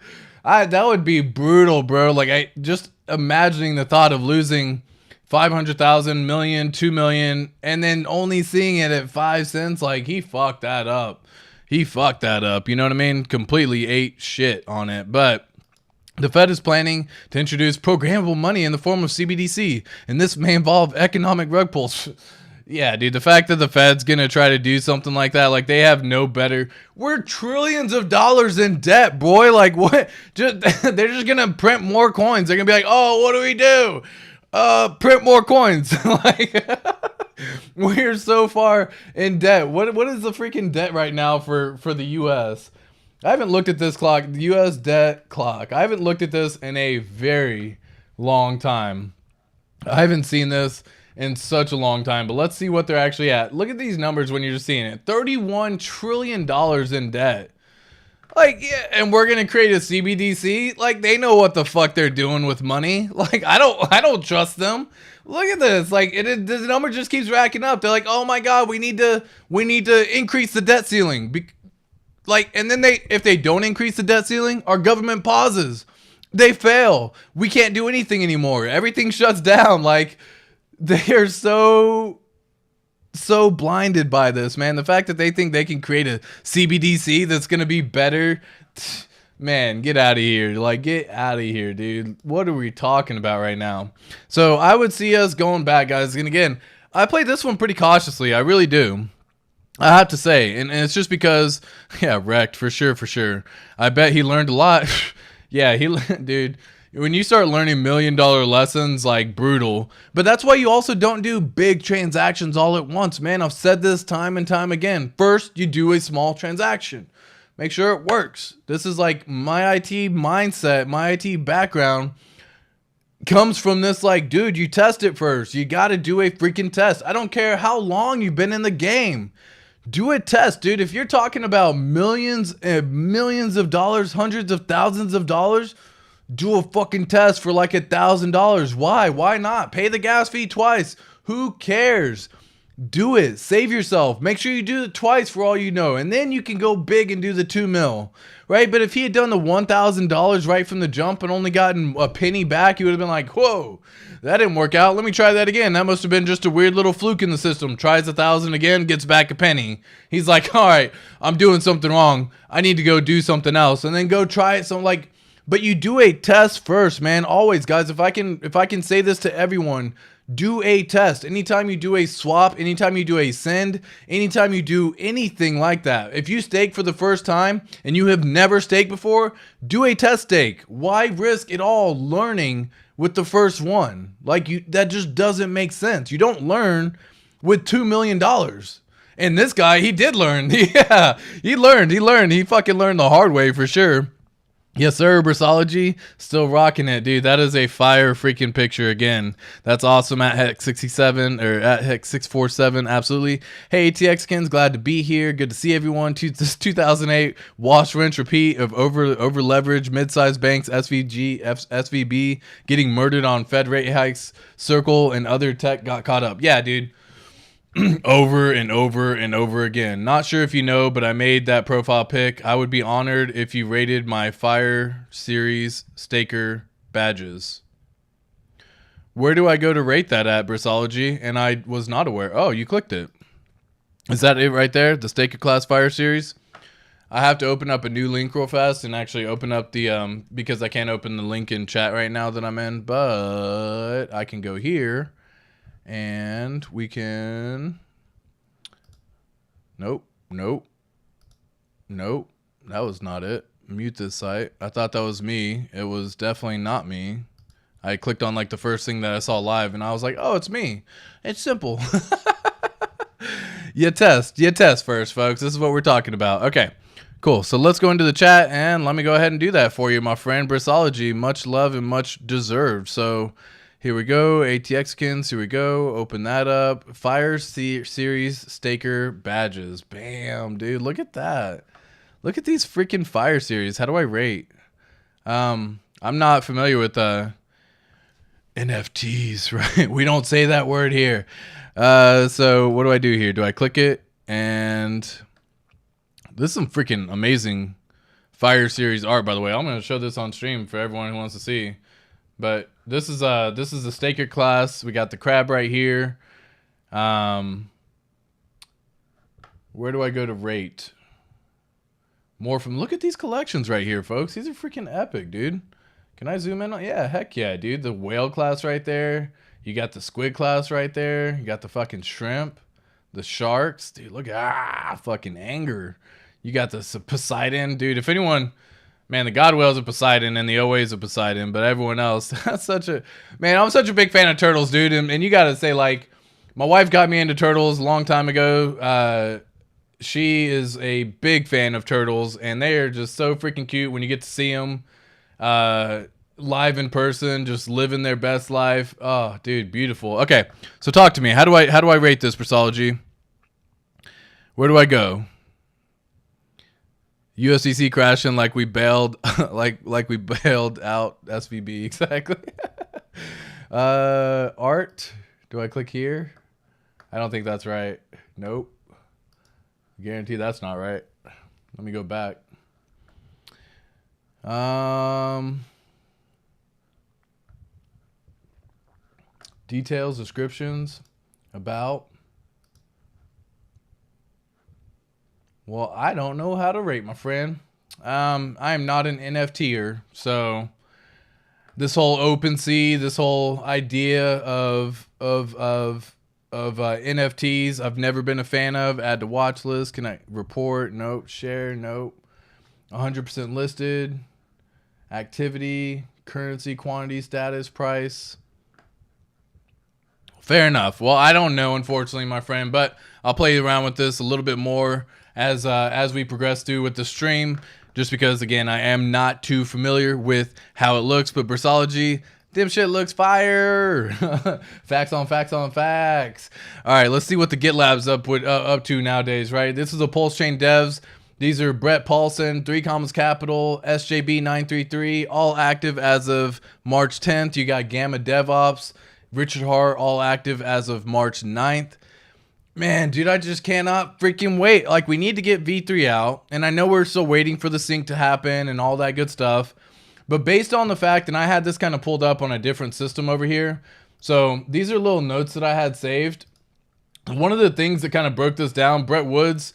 that would be brutal, bro. Like I just imagining the thought of losing 500,000, million, 2 million, and then only seeing it at 5 cents. Like he fucked that up. You know what I mean? Completely ate shit on it. But The Fed is planning to introduce programmable money in the form of CBDC, and this may involve economic rug pulls. Yeah, dude, the fact that the Fed's going to try to do something like that, like they have no better. We're trillions of dollars in debt, boy. Like what? They're just going to print more coins. They're going to be like, "Oh, what do we do? Print more coins." Like we're so far in debt. What is the freaking debt right now for the US? I haven't looked at this clock, the US debt clock. I haven't looked at this in a very long time. I haven't seen this in such a long time, but let's see what they're actually at. Look at these numbers when you're just seeing it. $31 trillion in debt. Like, yeah, and we're going to create a CBDC? Like, they know what the fuck they're doing with money. Like, I don't trust them. Look at this. Like, the number just keeps racking up. They're like, "Oh my God, we need to increase the debt ceiling." Like, and then if they don't increase the debt ceiling, our government pauses. They fail. We can't do anything anymore. Everything shuts down. Like, they are so blinded by this, man. The fact that they think they can create a CBDC that's going to be better, man, get out of here. Like, get out of here, dude. What are we talking about right now? So I would see us going back, guys. And again, I played this one pretty cautiously. I really do. I have to say, and it's just because, yeah, wrecked for sure. I bet he learned a lot. Yeah, dude, when you start learning $1 million lessons, like, brutal. But that's why you also don't do big transactions all at once, man. I've said this time and time again. First, you do a small transaction. Make sure it works. This is like my IT mindset, my IT background comes from this, like, dude, you test it first. You got to do a freaking test. I don't care how long you've been in the game. Do a test, dude. If you're talking about millions and millions of dollars, hundreds of thousands of dollars, do a fucking test for like $1,000. Why? Why not? Pay the gas fee twice. Who cares? Do it. Save yourself. Make sure you do it twice for all you know. And then you can go big and do the 2 mil. Right? But if he had done the $1,000 right from the jump and only gotten a penny back, he would have been like, "Whoa, that didn't work out. Let me try that again. That must have been just a weird little fluke in the system." Tries 1,000 again, gets back a penny. He's like, "All right, I'm doing something wrong. I need to go do something else." And then go try it. So like, but you do a test first, man. Always, guys. If I can say this to everyone, do a test. Anytime you do a swap, anytime you do a send, anytime you do anything like that. If you stake for the first time and you have never staked before, do a test stake. Why risk it all learning with the first one? Like, that just doesn't make sense. You don't learn with $2 million. And this guy, he did learn. Yeah, he learned. He fucking learned the hard way for sure. Yes, sir. Brissology, still rocking it, dude. That is a fire freaking picture again. That's awesome at Hex67 or at Hex647. Absolutely. Hey, hexicans, glad to be here. Good to see everyone. This 2008 wash, rinse, repeat of over leveraged mid-sized banks, SVB getting murdered on Fed rate hikes. Circle and other tech got caught up. Yeah, dude. Over and over and over again. Not sure if you know, but I made that profile pic. I would be honored if you rated my Fire Series Staker badges. Where do I go to rate that at, Brissology? And I was not aware. Oh, you clicked it. Is that it right there? The Staker Class Fire Series? I have to open up a new link real fast and actually open up the, because I can't open the link in chat right now that I'm in, but I can go here. And we can, nope, that was not it. Mute this site. I thought that was me. It was definitely not me. I clicked on like the first thing that I saw live and I was like, "Oh, it's me." It's simple. You test first, folks. This is what we're talking about. Okay, cool. So let's go into the chat and let me go ahead and do that for you, my friend Brissology. Much love and much deserved. So here we go, ATXkins, here we go, open that up. Fire Series Staker badges. Bam, dude, look at that. Look at these freaking Fire Series. How do I rate? I'm not familiar with NFTs, right? We don't say that word here. So what do I do here? Do I click it? And this is some freaking amazing Fire Series art, by the way. I'm going to show this on stream for everyone who wants to see. But this is the Staker class. We got the crab right here. Where do I go to rate? More from, look at these collections right here, folks. These are freaking epic, dude. Can I zoom in? Yeah, heck yeah, dude. The whale class right there. You got the squid class right there. You got the fucking shrimp, the sharks. Dude, look at fucking anger. You got the Poseidon, dude. If anyone, man, the God whales of Poseidon and the OAs of Poseidon, but everyone else, that's such a, man, I'm such a big fan of turtles, dude. And you got to say, like, my wife got me into turtles a long time ago. She is a big fan of turtles, and they are just so freaking cute when you get to see them live in person, just living their best life. Oh, dude, beautiful. Okay, so talk to me. How do I rate this, Brissology? Where do I go? USDC crashing like we bailed, like we bailed out SVB. Exactly. Art. Do I click here? I don't think that's right. Nope. Guarantee that's not right. Let me go back. Details, descriptions, about. Well, I don't know how to rate, my friend. I am not an NFTer, so this whole OpenSea, this whole idea of NFTs, I've never been a fan of. Add to watch list. Can I report? Nope. Share? Nope. 100% listed. Activity, currency, quantity, status, price. Fair enough. Well, I don't know, unfortunately, my friend, but I'll play around with this a little bit more as we progress through with the stream, just because, again, I am not too familiar with how it looks. But Brissology, damn shit looks fire. Facts on facts on facts. All right, let's see what the GitLab's up to nowadays, right? This is a PulseChain devs. These are Brett Paulson, 3 Commas Capital, SJB933, all active as of March 10th. You got Gamma DevOps, Richard Hart, all active as of March 9th. Man, dude, I just cannot freaking wait. Like, we need to get V3 out, and I know we're still waiting for the sync to happen and all that good stuff. But based on the fact, and I had this kind of pulled up on a different system over here. So these are little notes that I had saved. One of the things that kind of broke this down, Brett Woods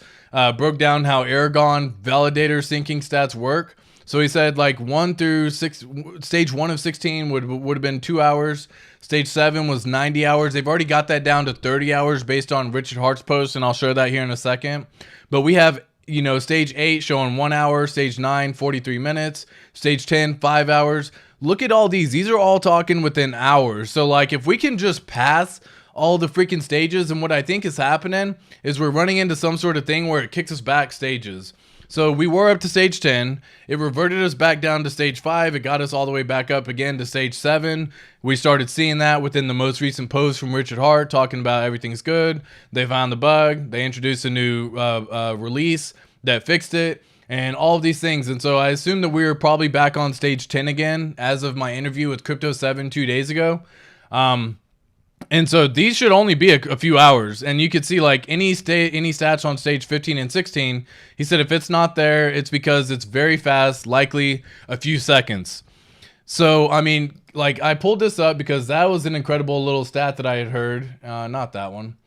broke down how Aragon validator syncing stats work. So he said like 1 through 6, stage 1 of 16 would have been 2 hours. Stage 7 was 90 hours. They've already got that down to 30 hours based on Richard Hart's post, and I'll show that here in a second. But we have, you know, stage 8 showing 1 hour, stage 9, 43 minutes, stage 10, 5 hours. Look at all these. These are all talking within hours. So like if we can just pass all the freaking stages, and what I think is happening is we're running into some sort of thing where it kicks us back stages. So we were up to stage 10. It reverted us back down to stage 5. It got us all the way back up again to stage 7. We started seeing that within the most recent post from Richard Hart talking about everything's good. They found the bug. They introduced a new release that fixed it and all of these things. And so I assume that we were probably back on stage 10 again as of my interview with Crypto 7 2 days ago. And so these should only be a few hours, and you could see like any stats on stage 15 and 16. He said if it's not there, it's because it's very fast, likely a few seconds. So I mean, like I pulled this up because that was an incredible little stat that I had heard. Not that one.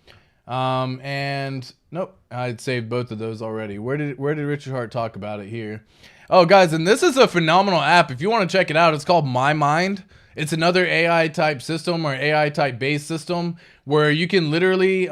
And nope, I'd saved both of those already. Where did Richard Hart talk about it here? Oh, guys, and this is a phenomenal app. If you want to check it out, it's called My Mind. It's another AI type system or AI type based system where you can literally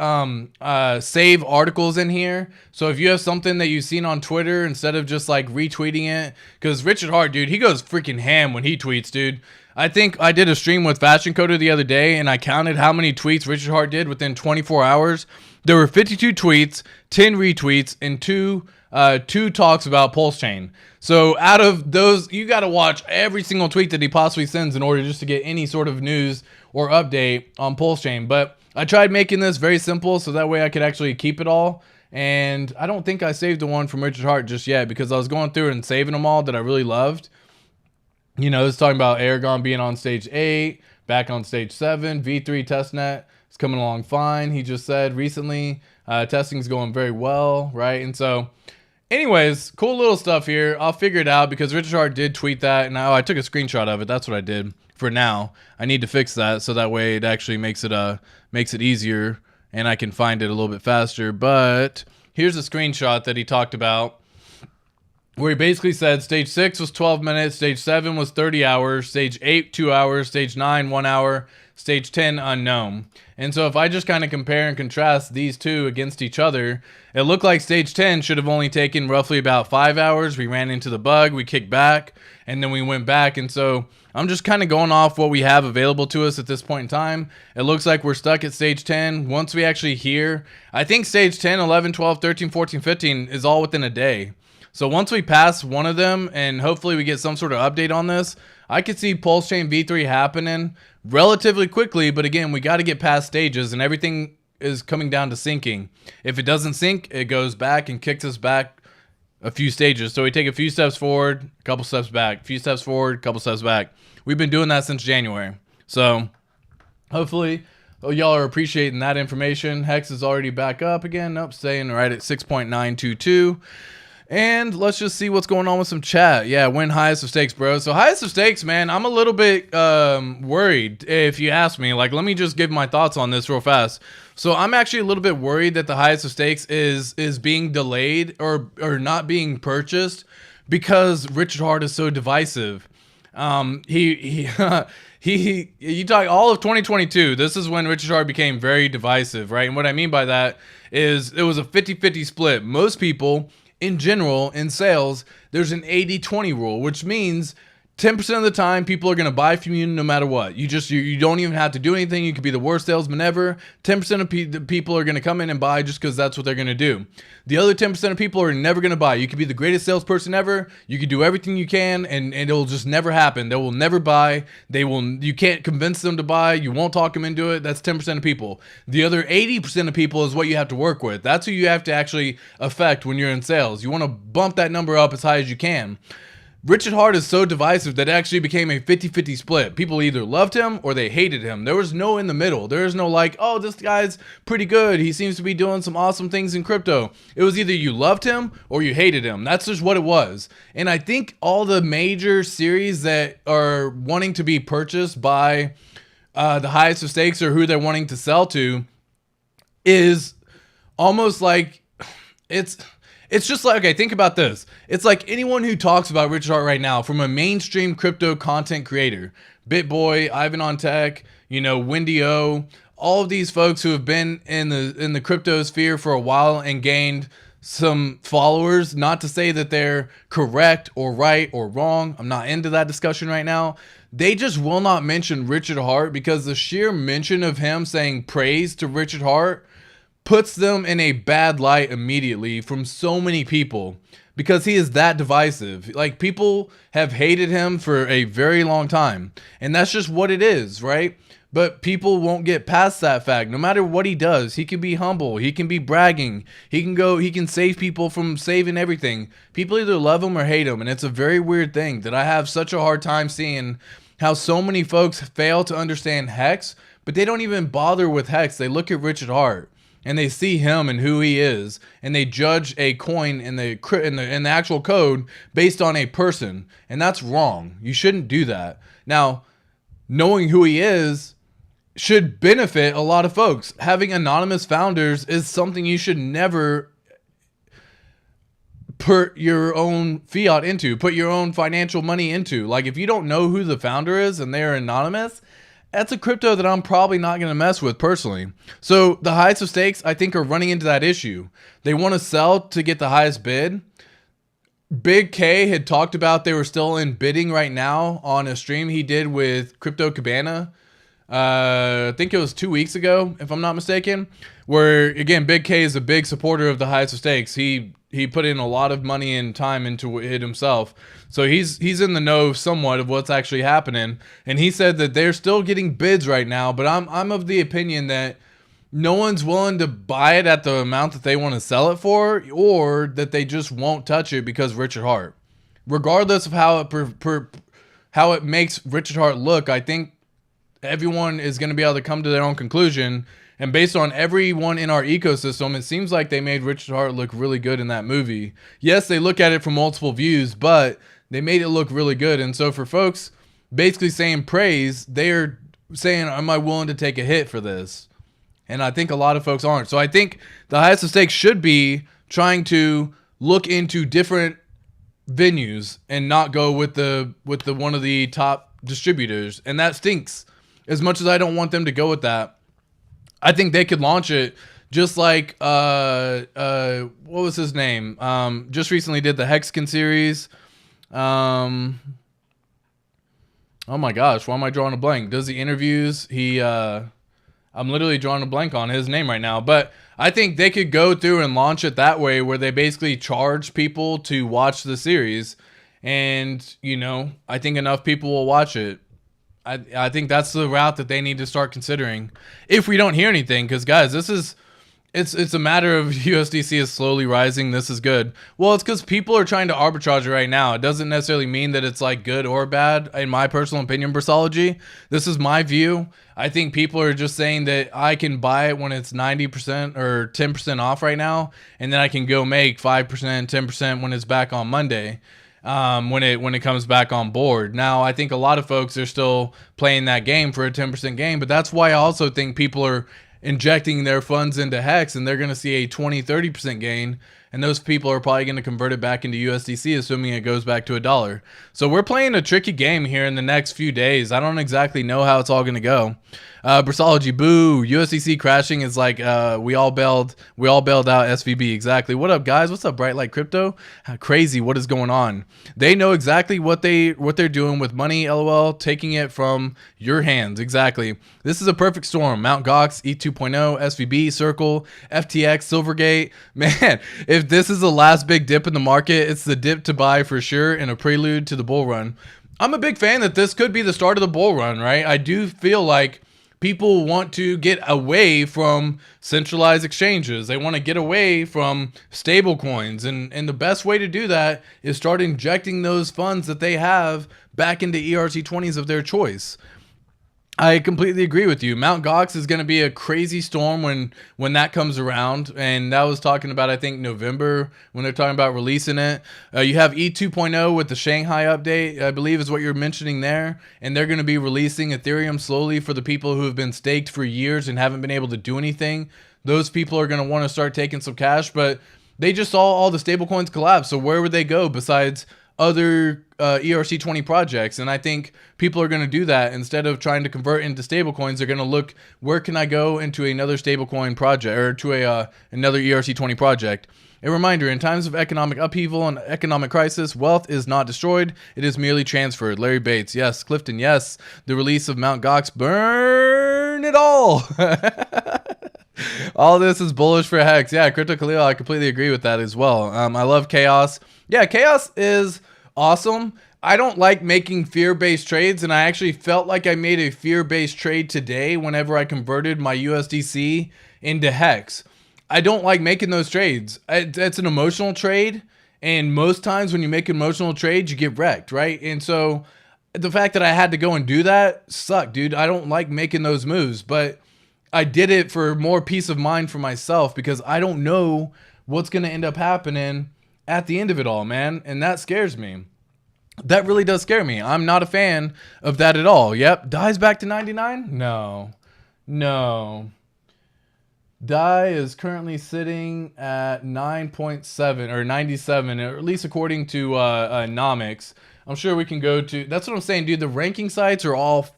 save articles in here. So if you have something that you've seen on Twitter, instead of just like retweeting it, because Richard Hart, dude, he goes freaking ham when he tweets, dude. I think I did a stream with Fashion Coder the other day, and I counted how many tweets Richard Hart did within 24 hours. There were 52 tweets, 10 retweets, and two talks about PulseChain. So out of those, you got to watch every single tweet that he possibly sends in order just to get any sort of news or update on PulseChain. But I tried making this very simple so that way I could actually keep it all. And I don't think I saved the one from Richard Hart just yet because I was going through and saving them all that I really loved. You know, it's talking about Aragon being on stage 8, back on stage 7, V3 testnet. It's coming along fine. He just said recently testing's going very well, right? And so anyways, cool little stuff here. I'll figure it out because Richard Hart did tweet that, and I took a screenshot of it. That's what I did for now. I need to fix that so that way it actually makes it easier and I can find it a little bit faster. But here's a screenshot that he talked about where he basically said stage 6 was 12 minutes, stage 7 was 30 hours, stage 8, 2 hours, stage 9, 1 hour, stage 10, unknown. And so if I just kind of compare and contrast these two against each other, it looked like stage 10 should have only taken roughly about 5 hours. We ran into the bug, we kicked back, and then we went back. And so I'm just kind of going off what we have available to us at this point in time. It looks like we're stuck at stage 10. Once we actually hear, I think stage 10, 11, 12, 13, 14, 15 is all within a day. So once we pass one of them and hopefully we get some sort of update on this, I could see PulseChain V3 happening relatively quickly. But again, we got to get past stages and everything is coming down to syncing. If it doesn't sync, it goes back and kicks us back a few stages. So we take a few steps forward, a couple steps back, a few steps forward, a couple steps back. We've been doing that since January. So hopefully y'all are appreciating that information. Hex is already back up again. Nope, staying right at 6.922. And let's just see what's going on with some chat. Yeah, win highest of stakes, bro. So highest of stakes, man, I'm a little bit worried if you ask me. Like, let me just give my thoughts on this real fast. So I'm actually a little bit worried that the highest of stakes is being delayed or not being purchased because Richard Hart is so divisive. You talk all of 2022. This is when Richard Hart became very divisive, right? And what I mean by that is it was a 50-50 split. Most people in general, in sales, there's an 80-20 rule, which means 10% of the time people are going to buy from you no matter what. You don't even have to do anything. You could be the worst salesman ever. 10% of people are going to come in and buy just because that's what they're going to do. The other 10% of people are never going to buy. You could be the greatest salesperson ever. You could do everything you can and it'll just never happen. They will never buy. You can't convince them to buy. You won't talk them into it. That's 10% of people. The other 80% of people is what you have to work with. That's who you have to actually affect when you're in sales. You want to bump that number up as high as you can. Richard Hart is so divisive that it actually became a 50-50 split. People either loved him or they hated him. There was no in the middle. There is no like, oh, this guy's pretty good. He seems to be doing some awesome things in crypto. It was either you loved him or you hated him. That's just what it was. And I think all the major series that are wanting to be purchased by the highest of stakes or who they're wanting to sell to is almost like it's just like, okay, think about this. It's like anyone who talks about Richard Hart right now from a mainstream crypto content creator, BitBoy, Ivan on Tech, Wendy O, all of these folks who have been in the crypto sphere for a while and gained some followers. Not to say that they're correct or right or wrong. I'm not into that discussion right now. They just will not mention Richard Hart because the sheer mention of him saying praise to Richard Hart puts them in a bad light immediately from so many people because he is that divisive. Like, people have hated him for a very long time, and that's just what it is, right? But people won't get past that fact. No matter what he does, he can be humble, he can be bragging, he can save people from saving everything. People either love him or hate him, and it's a very weird thing that I have such a hard time seeing how so many folks fail to understand Hex, but they don't even bother with Hex. They look at Richard Hart and they see him and who he is, and they judge a coin in the actual code based on a person, and that's wrong. You shouldn't do that. Now, knowing who he is should benefit a lot of folks. Having anonymous founders is something you should never put your own fiat into, put your own financial money into. Like, if you don't know who the founder is and they're anonymous, that's a crypto that I'm probably not going to mess with personally. So the highest of stakes, I think, are running into that issue. They want to sell to get the highest bid. Big K had talked about they were still in bidding right now on a stream he did with Crypto Cabana. I think it was 2 weeks ago, if I'm not mistaken, where, again, Big K is a big supporter of the highest of stakes. He put in a lot of money and time into it himself. So he's in the know somewhat of what's actually happening. And he said that they're still getting bids right now, but I'm of the opinion that no one's willing to buy it at the amount that they want to sell it for, or that they just won't touch it because Richard Hart. Regardless of how it makes Richard Hart look, I think everyone is going to be able to come to their own conclusion. And based on everyone in our ecosystem, it seems like they made Richard Hart look really good in that movie. Yes, they look at it from multiple views, but they made it look really good. And so for folks basically saying praise, they're saying, am I willing to take a hit for this? And I think a lot of folks aren't. So I think the highest of stakes should be trying to look into different venues and not go with the one of the top distributors, and that stinks. As much as I don't want them to go with that, I think they could launch it just like what was his name? Just recently did the Hexican series. Oh my gosh, why am I drawing a blank? Does the interviews? I'm literally drawing a blank on his name right now, but I think they could go through and launch it that way, where they basically charge people to watch the series, and I think enough people will watch it. I think that's the route that they need to start considering if we don't hear anything, because guys, it's a matter of USDC is slowly rising. This is good. Well, it's because people are trying to arbitrage it right now. It doesn't necessarily mean that it's like good or bad. In my personal opinion, Bristology, this is my view. I think people are just saying that I can buy it when it's 90% or 10% off right now, and then I can go make 5%, 10% when it's back on Monday. When it comes back on board. Now, I think a lot of folks are still playing that game for a 10% gain, but that's why I also think people are injecting their funds into Hex, and they're going to see a 20-30% gain, and those people are probably going to convert it back into USDC, assuming it goes back to $1. So we're playing a tricky game here in the next few days. I don't exactly know how it's all going to go. Bristology, boo. USDC crashing is like we all bailed out SVB. Exactly. What up, guys? What's up, Bright Light Crypto? Crazy. What is going on? They know exactly what they're doing with money. LOL, taking it from your hands. Exactly. This is a perfect storm. Mt. Gox, E2.0, SVB, Circle, FTX, Silvergate. Man, if this is the last big dip in the market, it's the dip to buy for sure, and a prelude to the bull run. I'm a big fan that this could be the start of the bull run, right? I do feel like people want to get away from centralized exchanges. They want to get away from stable coins. And the best way to do that is start injecting those funds that they have back into ERC20s of their choice. I completely agree with you. Mt. Gox is going to be a crazy storm when that comes around. And that was talking about, I think, November when they're talking about releasing it. You have E2.0 with the Shanghai update, I believe is what you're mentioning there. And they're going to be releasing Ethereum slowly for the people who have been staked for years and haven't been able to do anything. Those people are going to want to start taking some cash, but they just saw all the stablecoins collapse. So where would they go besides other ERC20 projects? And I think people are going to do that. Instead of trying to convert into stablecoins, they're going to look, where can I go into another stablecoin project, or to another ERC20 project. A reminder, in times of economic upheaval and economic crisis, wealth is not destroyed, it is merely transferred. Larry Bates, yes. Clifton, yes. The release of Mt. Gox, burn it all. All this is bullish for Hex. Yeah, Crypto Khalil, I completely agree with that as well. I love chaos. Yeah, chaos is awesome. I don't like making fear-based trades, and I actually felt like I made a fear-based trade today whenever I converted my USDC into Hex. I don't like making those trades. It's an emotional trade, and most times when you make emotional trades, you get wrecked, right? And so the fact that I had to go and do that sucked, dude. I don't like making those moves, but I did it for more peace of mind for myself, because I don't know what's going to end up happening at the end of it all, man. And that scares me. That really does scare me. I'm not a fan of that at all. Yep. DI's back to 99? No. DI is currently sitting at 9.7 or 97, or at least according to Nomics. I'm sure we can go to... That's what I'm saying, dude. The ranking sites are all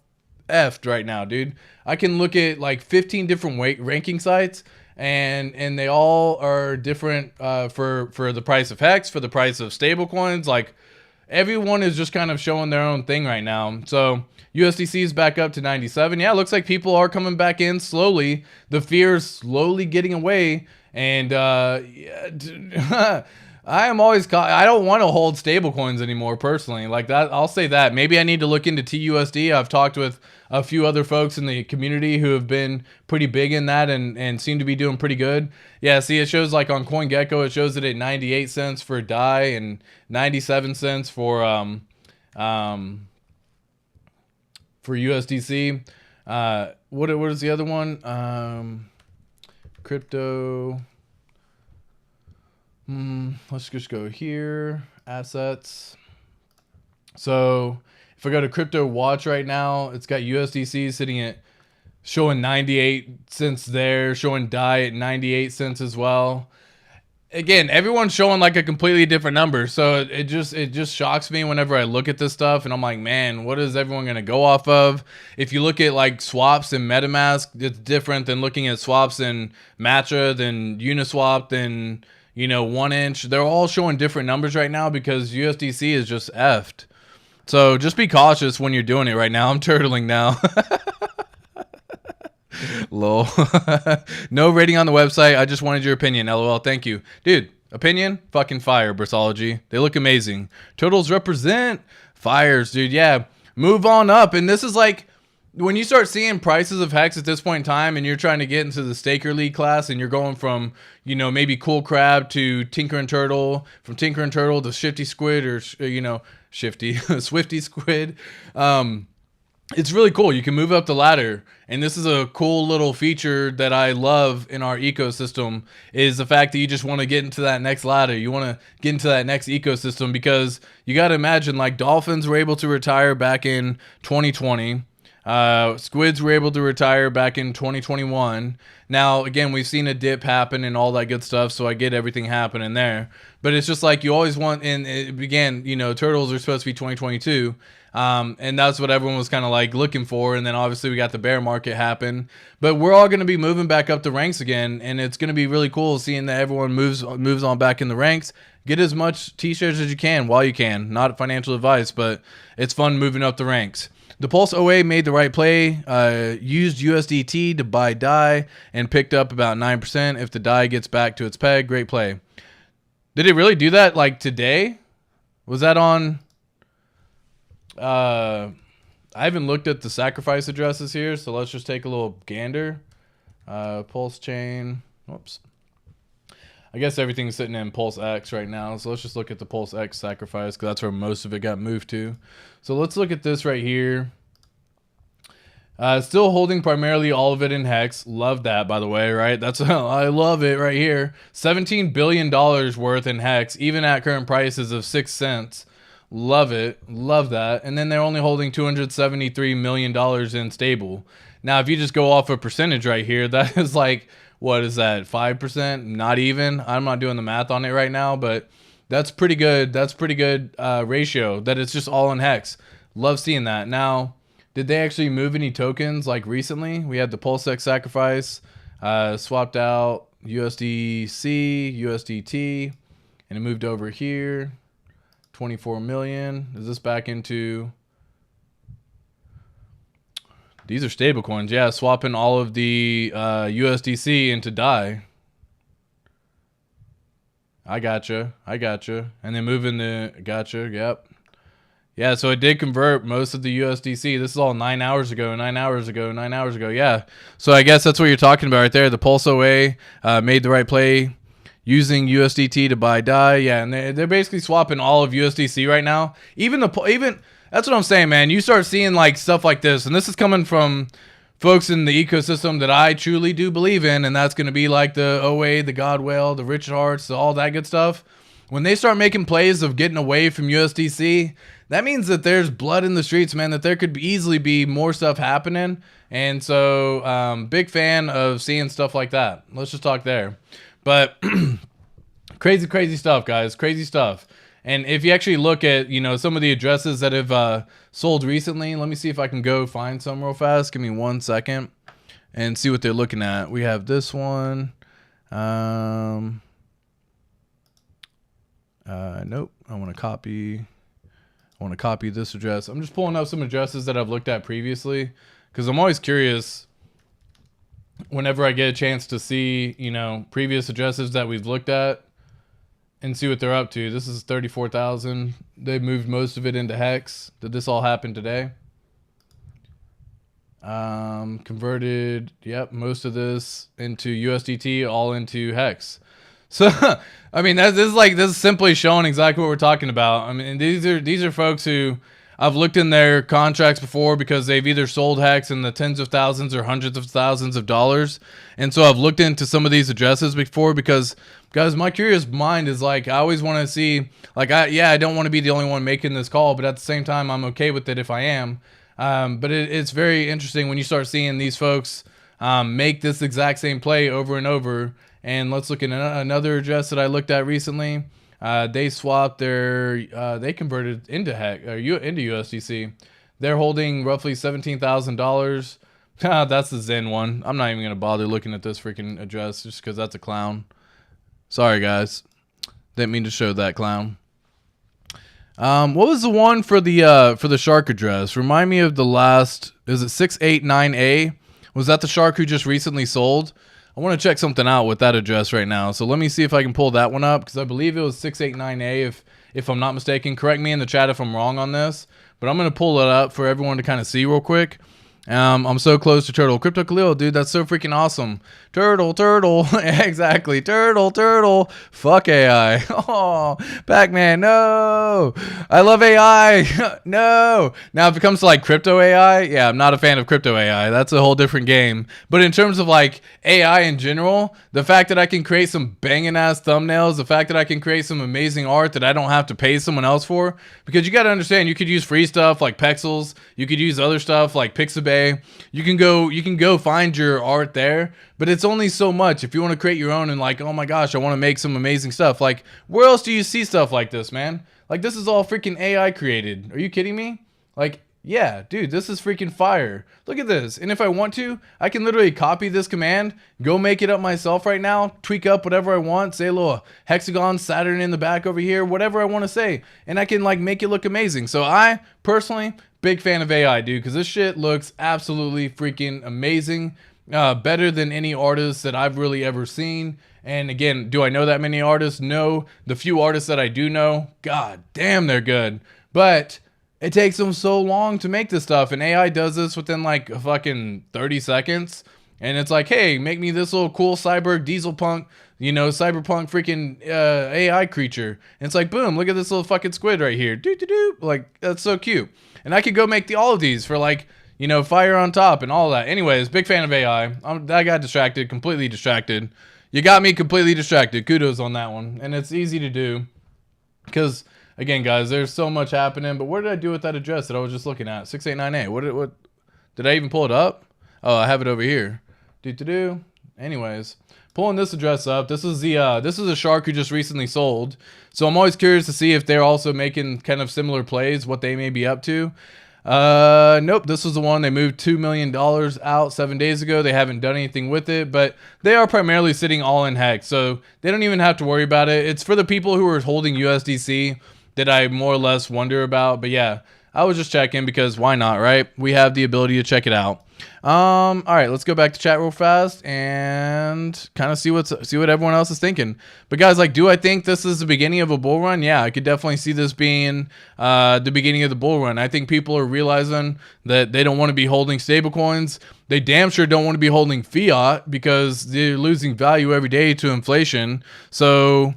effed right now, dude. I can look at like 15 different ranking sites, and they all are different for the price of Hex, for the price of stablecoins. Like, everyone is just kind of showing their own thing right now. So USDC is back up to 97. Yeah, it looks like people are coming back in slowly. The fear is slowly getting away, and yeah, I am always I don't want to hold stablecoins anymore personally. Like that, I'll say that. Maybe I need to look into TUSD. I've talked with a few other folks in the community who have been pretty big in that and seem to be doing pretty good. Yeah, see, it shows like on CoinGecko, it shows it at 98 cents for DI and 97 cents for USDC. What is the other one? Crypto. Let's just go here, assets. So if I go to Crypto Watch right now, it's got USDC sitting at showing 98 cents there, showing DI at 98 cents as well. again, everyone's showing like a completely different number. So it just shocks me whenever I look at this stuff and I'm like, man, what is everyone going to go off of? If you look at like swaps in MetaMask, it's different than looking at swaps in Matcha, than Uniswap, than, you know, 1inch. They're all showing different numbers right now because USDC is just effed. So just be cautious when you're doing it right now. I'm turtling now. Lol. No rating on the website. I just wanted your opinion. LOL. Thank you. Dude, opinion? Fucking fire, Bristology. They look amazing. Turtles represent fires, dude. Yeah. Move on up. And this is like, when you start seeing prices of Hex at this point in time and you're trying to get into the Staker League class and you're going from, you know, maybe Cool Crab to Tinker and Turtle, from Tinker and Turtle to Shifty Squid, or, you know, Shifty, Swifty Squid. It's really cool. You can move up the ladder. And this is a cool little feature that I love in our ecosystem, is the fact that you just want to get into that next ladder. You want to get into that next ecosystem, because you got to imagine, like, dolphins were able to retire back in 2020. Squids were able to retire back in 2021. Now, again, we've seen a dip happen and all that good stuff, so I get everything happening there. But it's just like you always want, and it began, you know, turtles are supposed to be 2022. And that's what everyone was kind of like looking for. And then obviously we got the bear market happen, but we're all going to be moving back up the ranks again. And it's going to be really cool seeing that everyone moves on back in the ranks. Get as much t-shirts as you can while you can. Not financial advice, but it's fun moving up the ranks. The Pulse OA made the right play, used USDT to buy DAI and picked up about 9% if the DAI gets back to its peg. Great play. Did it really do that like today? Was that on... I haven't looked at the sacrifice addresses here, so let's just take a little gander. PulseChain. Whoops. I guess everything's sitting in Pulse X right now, so let's just look at the Pulse X sacrifice, because that's where most of it got moved to. So let's look at this right here. Still holding primarily all of it in Hex. Love that, by the way, right? That's I love it right here. $17 billion worth in Hex, even at current prices of 6 cents. Love it. Love that. And then they're only holding $273 million in stable. Now, if you just go off a percentage right here, that is like, what is that, 5%? Not even. I'm not doing the math on it right now, but that's pretty good. That's pretty good ratio, that it's just all in Hex. Love seeing that. Now, did they actually move any tokens like recently? We had the PulseX sacrifice, swapped out USDC, USDT, and it moved over here. 24 million. Is this back into... These are stablecoins. Yeah, swapping all of the USDC into DAI. I gotcha. And then moving the... Gotcha, yep. Yeah, so it did convert most of the USDC. This is all 9 hours ago, 9 hours ago, 9 hours ago. Yeah. So I guess that's what you're talking about right there. The Pulse OA made the right play, using USDT to buy DAI. Yeah, and they're basically swapping all of USDC right now. Even that's what I'm saying, man. You start seeing like stuff like this, and this is coming from folks in the ecosystem that I truly do believe in, and that's going to be like the OA, the God Whale, the Rich Hearts, all that good stuff. When they start making plays of getting away from USDC, that means that there's blood in the streets, man, that there could easily be more stuff happening. And so, big fan of seeing stuff like that. Let's just talk there. But crazy stuff, guys. Crazy stuff. And if you actually look at, you know, some of the addresses that have sold recently, let me see if I can go find some real fast. Give me 1 second and see what they're looking at. We have this one. Nope. I want to copy this address. I'm just pulling up some addresses that I've looked at previously, because I'm always curious whenever I get a chance to see, you know, previous addresses that we've looked at and see what they're up to. This is 34,000. They moved most of it into Hex. Did this all happen today? Converted, yep, most of this into USDT, all into Hex. So, I mean, this is simply showing exactly what we're talking about. I mean, these are folks who I've looked in their contracts before, because they've either sold Hex in the tens of thousands or hundreds of thousands of dollars. And so I've looked into some of these addresses before, because, guys, my curious mind is like, I always want to see, like, I don't want to be the only one making this call, but at the same time, I'm okay with it if I am. But it's very interesting when you start seeing these folks make this exact same play over and over, And let's look at another address that I looked at recently. They swapped their, they converted into into USDC. They're holding roughly $17,000. That's the Zen one. I'm not even gonna bother looking at this freaking address just because that's a clown. Sorry guys, didn't mean to show that clown. What was the one for the shark address? Remind me of the last. Is it 689A? Was that the shark who just recently sold? I want to check something out with that address right now. So let me see if I can pull that one up, because I believe it was 689A if I'm not mistaken. Correct me in the chat if I'm wrong on this, but I'm going to pull it up for everyone to kind of see real quick. I'm so close to Turtle. Crypto Khalil, dude, that's so freaking awesome. Turtle. Exactly. Turtle. Fuck AI. Oh, Pac-Man, no. I love AI. No. Now, if it comes to like crypto AI, yeah, I'm not a fan of crypto AI. That's a whole different game. But in terms of like AI in general, the fact that I can create some banging ass thumbnails, the fact that I can create some amazing art that I don't have to pay someone else for, because you got to understand, you could use free stuff like Pexels. You could use other stuff like Pixabay. You can go find your art there, but it's only so much. If you want to create your own and like, oh my gosh, I want to make some amazing stuff. Like, where else do you see stuff like this, man? Like, this is all freaking AI created. Are you kidding me? Like, yeah, dude, this is freaking fire. Look at this. And if I want to, I can literally copy this command, go make it up myself right now, tweak up whatever I want, say a little hexagon Saturn in the back over here, whatever I want to say, and I can like make it look amazing. So I personally, big fan of AI, dude, because this shit looks absolutely freaking amazing. Better than any artist that I've really ever seen. And again, do I know that many artists? No. The few artists that I do know, god damn, they're good. But it takes them so long to make this stuff, and AI does this within like a fucking 30 seconds. And it's like, hey, make me this little cool cyber diesel punk, you know, cyberpunk freaking AI creature. And it's like, boom, look at this little fucking squid right here. Like, that's so cute. And I could go make all of these for like, you know, fire on top and all that. Anyways, big fan of AI. I got distracted, completely distracted. You got me completely distracted. Kudos on that one. And it's easy to do because, again, guys, there's so much happening. But what did I do with that address that I was just looking at? 689A. What did I even pull it up? Oh, I have it over here. Anyways, pulling this address up. This is a shark who just recently sold. So I'm always curious to see if they're also making kind of similar plays, what they may be up to. Nope, this was the one. They moved $2 million out 7 days ago. They haven't done anything with it, but they are primarily sitting all in hex, so they don't even have to worry about it. It's for the people who are holding USDC that I more or less wonder about. But yeah, I was just checking because why not, right? We have the ability to check it out. All right, let's go back to chat real fast and kind of see what everyone else is thinking. But guys, like, do I think this is the beginning of a bull run? Yeah, I could definitely see this being the beginning of the bull run. I think people are realizing that they don't want to be holding stablecoins. They damn sure don't want to be holding fiat because they're losing value every day to inflation. So,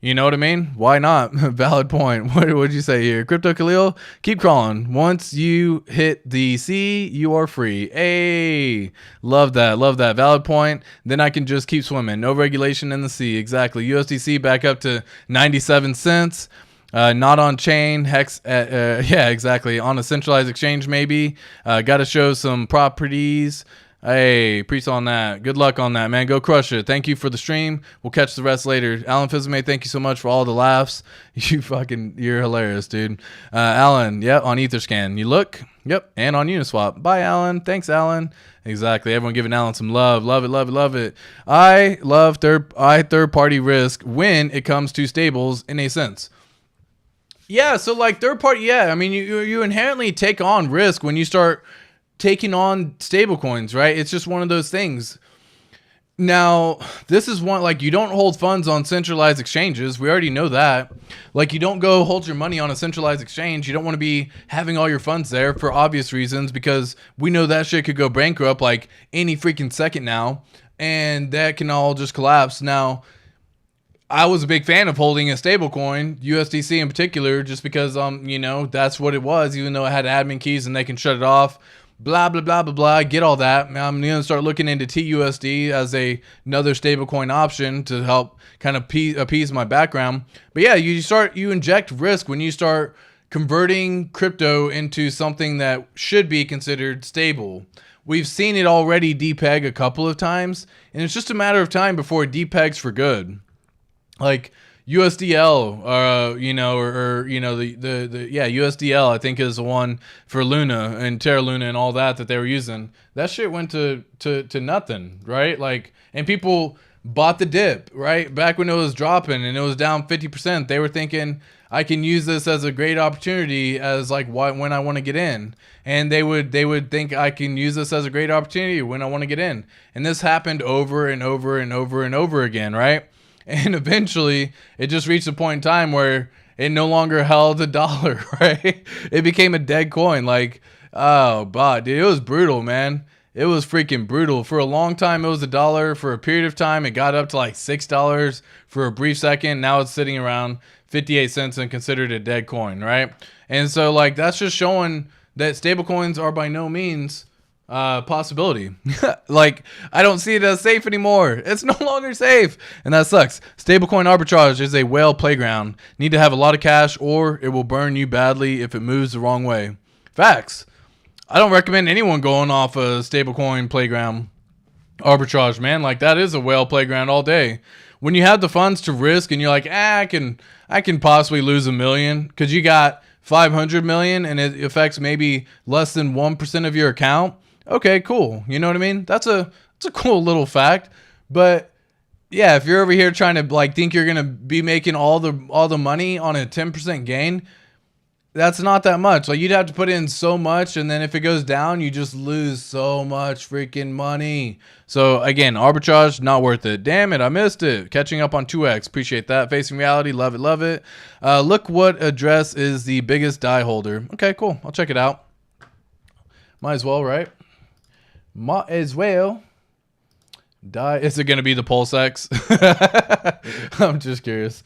you know what I mean? Why not? Valid point. What would you say here? Crypto Khalil, keep crawling. Once you hit the sea, you are free. Hey, love that. Love that. Valid point. Then I can just keep swimming. No regulation in the sea. Exactly. USDC back up to 97 cents. Not on chain. Hex. Yeah, exactly. On a centralized exchange, maybe. Got to show some properties. Hey, peace on that. Good luck on that, man. Go crush it. Thank you for the stream. We'll catch the rest later. Alan Fizmay, thank you so much for all the laughs. You're hilarious, dude. Alan, yep, on Etherscan. You look? Yep, and on Uniswap. Bye, Alan. Thanks, Alan. Exactly. Everyone giving Alan some love. Love it, love it, love it. I love third-party risk when it comes to stables in a sense. Yeah, so like third-party, yeah. I mean, you inherently take on risk when you start taking on stablecoins, right? It's just one of those things. Now, this is one, like, you don't hold funds on centralized exchanges. We already know that. Like, you don't go hold your money on a centralized exchange. You don't want to be having all your funds there for obvious reasons, because we know that shit could go bankrupt like any freaking second now, and that can all just collapse. Now, I was a big fan of holding a stablecoin, USDC in particular, just because, you know, that's what it was, even though it had admin keys and they can shut it off. Blah, blah, blah, blah, blah. I get all that. I'm going to start looking into TUSD as another stablecoin option to help kind of appease my background. But yeah, you inject risk when you start converting crypto into something that should be considered stable. we've seen it already depeg a couple of times, and it's just a matter of time before it depegs for good. Like USDL, you know, or you know, yeah, USDL I think is the one for Luna and Terra Luna and all that they were using. That shit went to nothing, right? Like, and people bought the dip, right? Back when it was dropping and it was down 50%, they were thinking, I can use this as a great opportunity as like when I want to get in. And they would think I can use this as a great opportunity when I want to get in. And this happened over and over and over and over again, right? And eventually it just reached a point in time where it no longer held a dollar, right? It became a dead coin. Like, oh, dude, it was brutal, man. It was freaking brutal. For a long time, it was $1. For a period of time, it got up to like $6 for a brief second. Now it's sitting around 58 cents and considered a dead coin, right? And so, like, that's just showing that stablecoins are by no means possibility. Like, I don't see it as safe anymore. It's no longer safe, and that sucks. Stablecoin arbitrage is a whale playground. Need to have a lot of cash, or it will burn you badly if it moves the wrong way. Facts. I don't recommend anyone going off a stablecoin playground arbitrage, man. Like, that is a whale playground all day. When you have the funds to risk and you're like, I can possibly lose $1 million because you got 500 million and it affects maybe less than 1% of your account. Okay, cool. You know what I mean? That's a cool little fact. But yeah, if you're over here trying to like think you're gonna be making all the money on a 10% gain, that's not that much. Like, you'd have to put in so much, and then if it goes down, you just lose so much freaking money. So again, arbitrage, not worth it. Damn it, I missed it. Catching up on 2x. Appreciate that. Facing reality, love it, love it. Look what address is the biggest DAI holder. Okay, cool. I'll check it out. Might as well, right? Might as well. DAI. Is it going to be the PulseX? I'm just curious.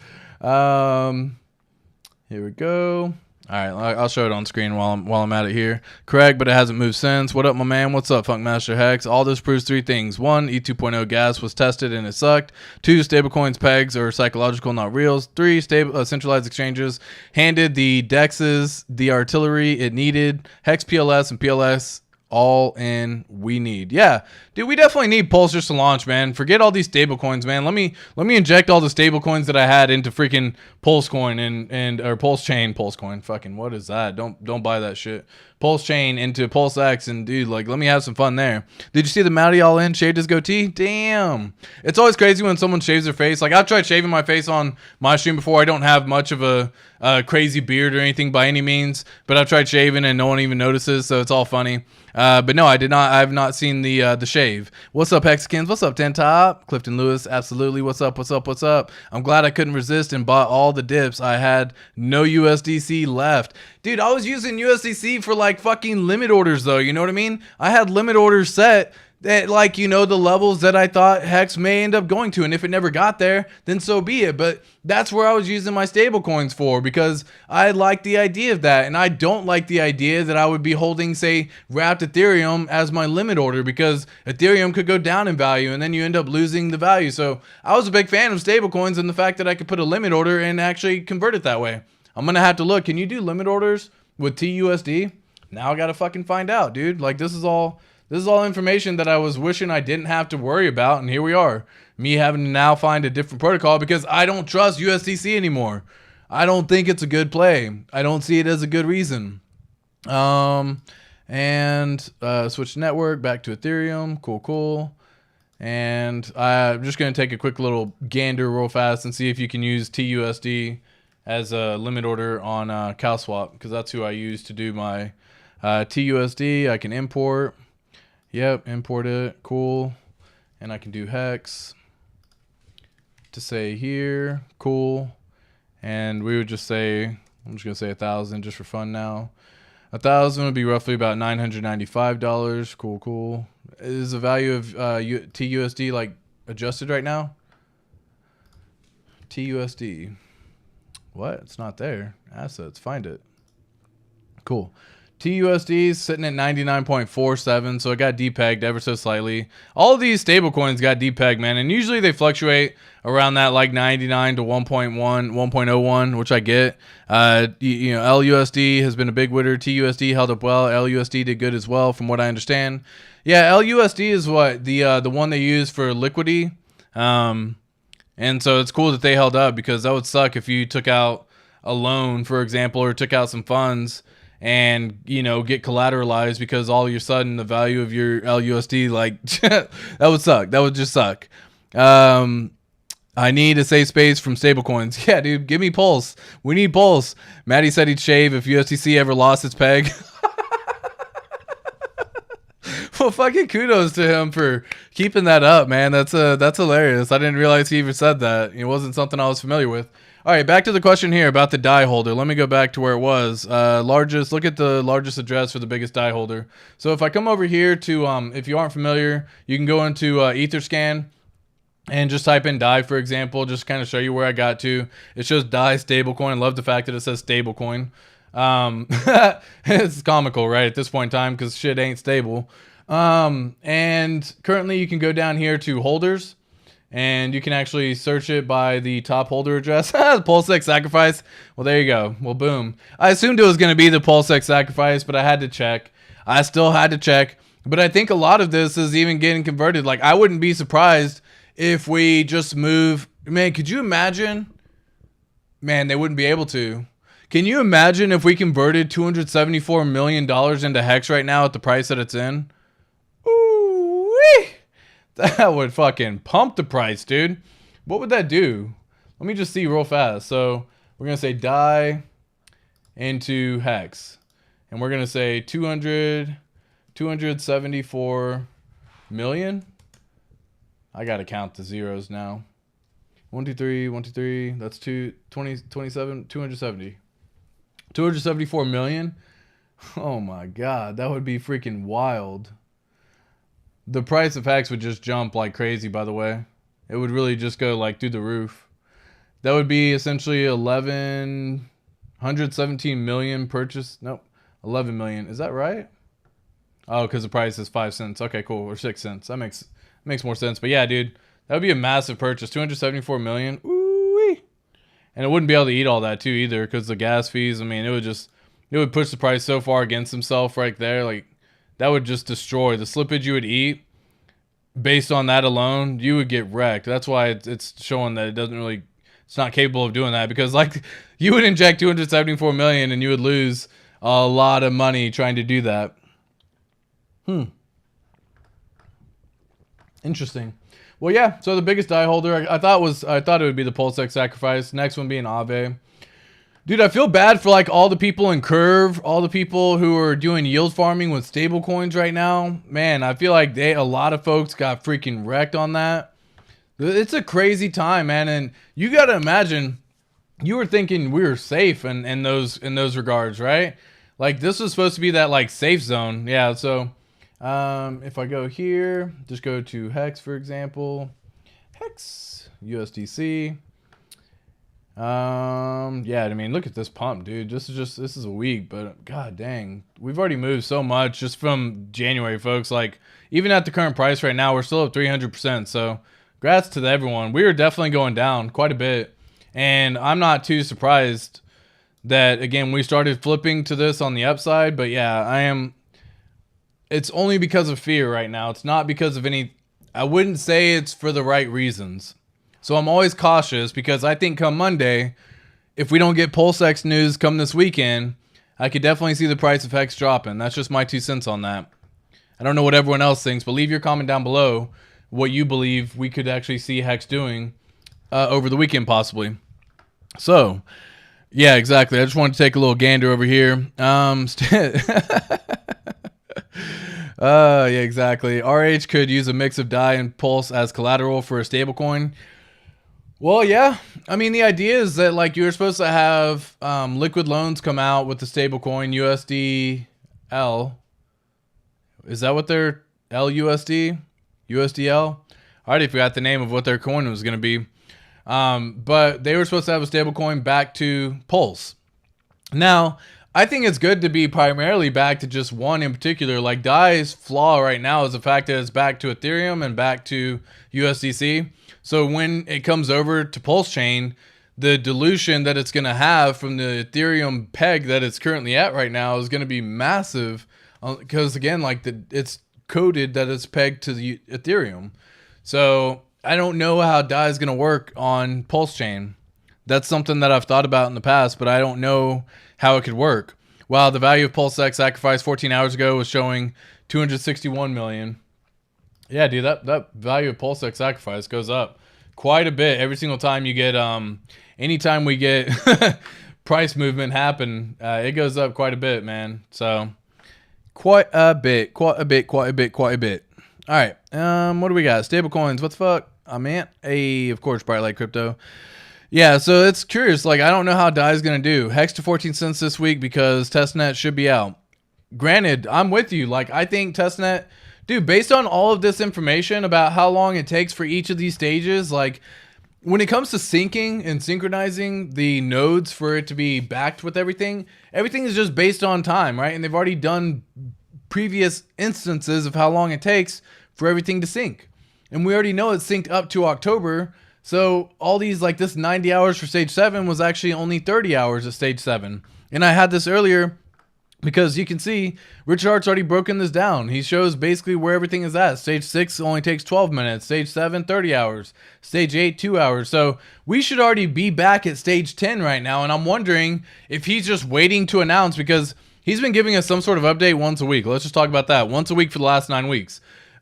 Here we go. All right, I'll show it on screen while I'm at it here. Correct, but it hasn't moved since. What up, my man? What's up, Funkmaster Hex? All this proves three things. 1, E2.0 gas was tested and it sucked. 2, stablecoins pegs are psychological, not reals. 3, centralized exchanges handed the DEXs the artillery it needed. Hex PLS and PLS all in we need. Yeah, dude, we definitely need Pulse just to launch, man. Forget all these stable coins, man. Let me inject all the stable coins that I had into freaking PulseCoin and or PulseChain. PulseCoin, fucking what is that? Don't buy that shit. PulseChain into PulseX, and dude, like, let me have some fun there. Did you see the Matty all in shaved his goatee? Damn, it's always crazy when someone shaves their face. Like, I've tried shaving my face on my stream before. I don't have much of a crazy beard or anything by any means, but I've tried shaving and no one even notices, so it's all funny. But no, I did not. I have not seen the shave. What's up, hexicans? What's up, Ten Top? Clifton Lewis, absolutely. What's up? What's up? What's up? I'm glad I couldn't resist and bought all the dips. I had no USDC left. Dude, I was using USDC for like fucking limit orders though. You know what I mean? I had limit orders set that, like, you know, the levels that I thought Hex may end up going to, and if it never got there, then so be it. But that's where I was using my stable coins for, because I like the idea of that, and I don't like the idea that I would be holding, say, wrapped Ethereum as my limit order, because Ethereum could go down in value and then you end up losing the value. So I was a big fan of stable coins and the fact that I could put a limit order and actually convert it that way. I'm gonna have to look. Can you do limit orders with TUSD? Now I gotta fucking find out, dude. Like, this is all information that I was wishing I didn't have to worry about, and here we are. Me having to now find a different protocol because I don't trust USDC anymore. I don't think it's a good play. I don't see it as a good reason. Switch network back to Ethereum. Cool. And I'm just going to take a quick little gander real fast and see if you can use TUSD as a limit order on CalSwap, because that's who I use to do my TUSD. I can import. Yep, import it. Cool. And I can do hex to say here. Cool. And we would just say, I'm just going to say 1,000 just for fun now. 1,000 would be roughly about $995. Cool. Is the value of TUSD like adjusted right now? TUSD. What? It's not there. Assets. Find it. Cool. TUSD is sitting at 99.47, so it got depegged ever so slightly. All of these stablecoins got depegged, man, and usually they fluctuate around that like 99 to 1.1, 1.01, which I get. You know, LUSD has been a big winner. TUSD held up well. LUSD did good as well, from what I understand. Yeah, LUSD is what the one they use for Liquidity, and so it's cool that they held up, because that would suck if you took out a loan, for example, or took out some funds and, you know, get collateralized, because all of a sudden the value of your LUSD, like, that would suck. That would just suck. I need a safe space from stablecoins. Yeah, dude, give me Pulse. We need Pulse. Maddie said he'd shave if USDC ever lost its peg. Well, fucking kudos to him for keeping that up, man. That's hilarious. I didn't realize he even said that. It wasn't something I was familiar with. All right, back to the question here about the DAI holder. Let me go back to where it was. Look at the largest address for the biggest DAI holder. So if I come over here to, if you aren't familiar, you can go into Etherscan and just type in DAI, for example, just kind of show you where I got to. It shows DAI stablecoin. Love the fact that it says stablecoin. It's comical, right, at this point in time, because shit ain't stable. And currently you can go down here to holders, and you can actually search it by the top holder address. PulseX sacrifice. Well, there you go. Well, boom. I assumed it was going to be the PulseX sacrifice, but I had to check. I still had to check. But I think a lot of this is even getting converted. Like, I wouldn't be surprised if we just move. Man, could you imagine? Man, they wouldn't be able to. Can you imagine if we converted $274 million into Hex right now at the price that it's in? Ooh-wee. That would fucking pump the price, dude. What would that do? Let me just see real fast. So we're going to say DAI into Hex. And we're going to say 274 million. I got to count the zeros now. 1, 2, 3, 1, 2, 3. That's 27, 270. 274 million. Oh my God. That would be freaking wild. The price of Hex would just jump like crazy, by the way. It would really just go like through the roof. That would be essentially 117 million purchase. Nope. 11 million. Is that right? Oh, because the price is 5 cents. Okay, cool. Or 6 cents. That makes more sense. But yeah, dude, that would be a massive purchase. 274 million. Ooh-wee. And it wouldn't be able to eat all that too either, because the gas fees. I mean, it would push the price so far against himself right there. Like, that would just destroy the slippage you would eat. Based on that alone, you would get wrecked. That's why it's showing that it's not capable of doing that, because like you would inject 274 million and you would lose a lot of money trying to do that. Interesting. Well, yeah. So the biggest DAI holder I thought it would be the PulseX sacrifice. Next one being Aave. Dude, I feel bad for like all the people in Curve, all the people who are doing yield farming with stable coins right now. Man, I feel like a lot of folks got freaking wrecked on that. It's a crazy time, man. And you got to imagine, you were thinking we were safe in those regards, right? Like, this was supposed to be that like safe zone. Yeah. So if I go here, just go to Hex, for example, Hex USDC. Yeah, I mean, look at this pump, dude. This is a week, but god dang, we've already moved so much just from January, folks. Like, even at the current price right now, we're still up 300%. So congrats to everyone. We are definitely going down quite a bit, and I'm not too surprised that, again, we started flipping to this on the upside. But yeah, I am. It's only because of fear right now. It's not because of any. I wouldn't say it's for the right reasons. So I'm always cautious, because I think come Monday, if we don't get PulseX news come this weekend, I could definitely see the price of Hex dropping. That's just my 2 cents on that. I don't know what everyone else thinks, but leave your comment down below what you believe we could actually see Hex doing over the weekend possibly. So, yeah, exactly. I just wanted to take a little gander over here. Yeah, exactly. RH could use a mix of DAI and Pulse as collateral for a stablecoin. Well, yeah. I mean, the idea is that like you're supposed to have liquid loans come out with the stablecoin USDL. Is that what their LUSD? USDL? I already forgot the name of what their coin was going to be. But they were supposed to have a stablecoin back to Pulse. Now, I think it's good to be primarily back to just one in particular. Like DAI's flaw right now is the fact that it's back to Ethereum and back to USDC. So when it comes over to PulseChain, the dilution that it's going to have from the Ethereum peg that it's currently at right now is going to be massive. Because again, like it's coded that it's pegged to the Ethereum. So I don't know how DAI is going to work on PulseChain. That's something that I've thought about in the past, but I don't know how it could work. Wow, the value of PulseX sacrifice 14 hours ago was showing 261 million. Yeah, dude, that value of PulseX sacrifice goes up quite a bit every single time you get anytime we get price movement happen, it goes up quite a bit, man. So quite a bit. All right, what do we got? Stablecoins. What the fuck? Of course, Bright Light Crypto. Yeah, so it's curious. Like, I don't know how DAI is going to do. Hex to 14 cents this week because testnet should be out. Granted, I'm with you. Like, I think testnet, dude, based on all of this information about how long it takes for each of these stages, like, when it comes to syncing and synchronizing the nodes for it to be backed with everything is just based on time, right? And they've already done previous instances of how long it takes for everything to sync. And we already know it's synced up to October. So all these, like this 90 hours for stage 7 was actually only 30 hours at stage 7. And I had this earlier because you can see Richard Hart's already broken this down. He shows basically where everything is at. Stage 6 only takes 12 minutes. Stage 7, 30 hours. Stage 8, 2 hours. So we should already be back at stage 10 right now. And I'm wondering if he's just waiting to announce, because he's been giving us some sort of update once a week. Let's just talk about that. Once a week for the last 9 weeks.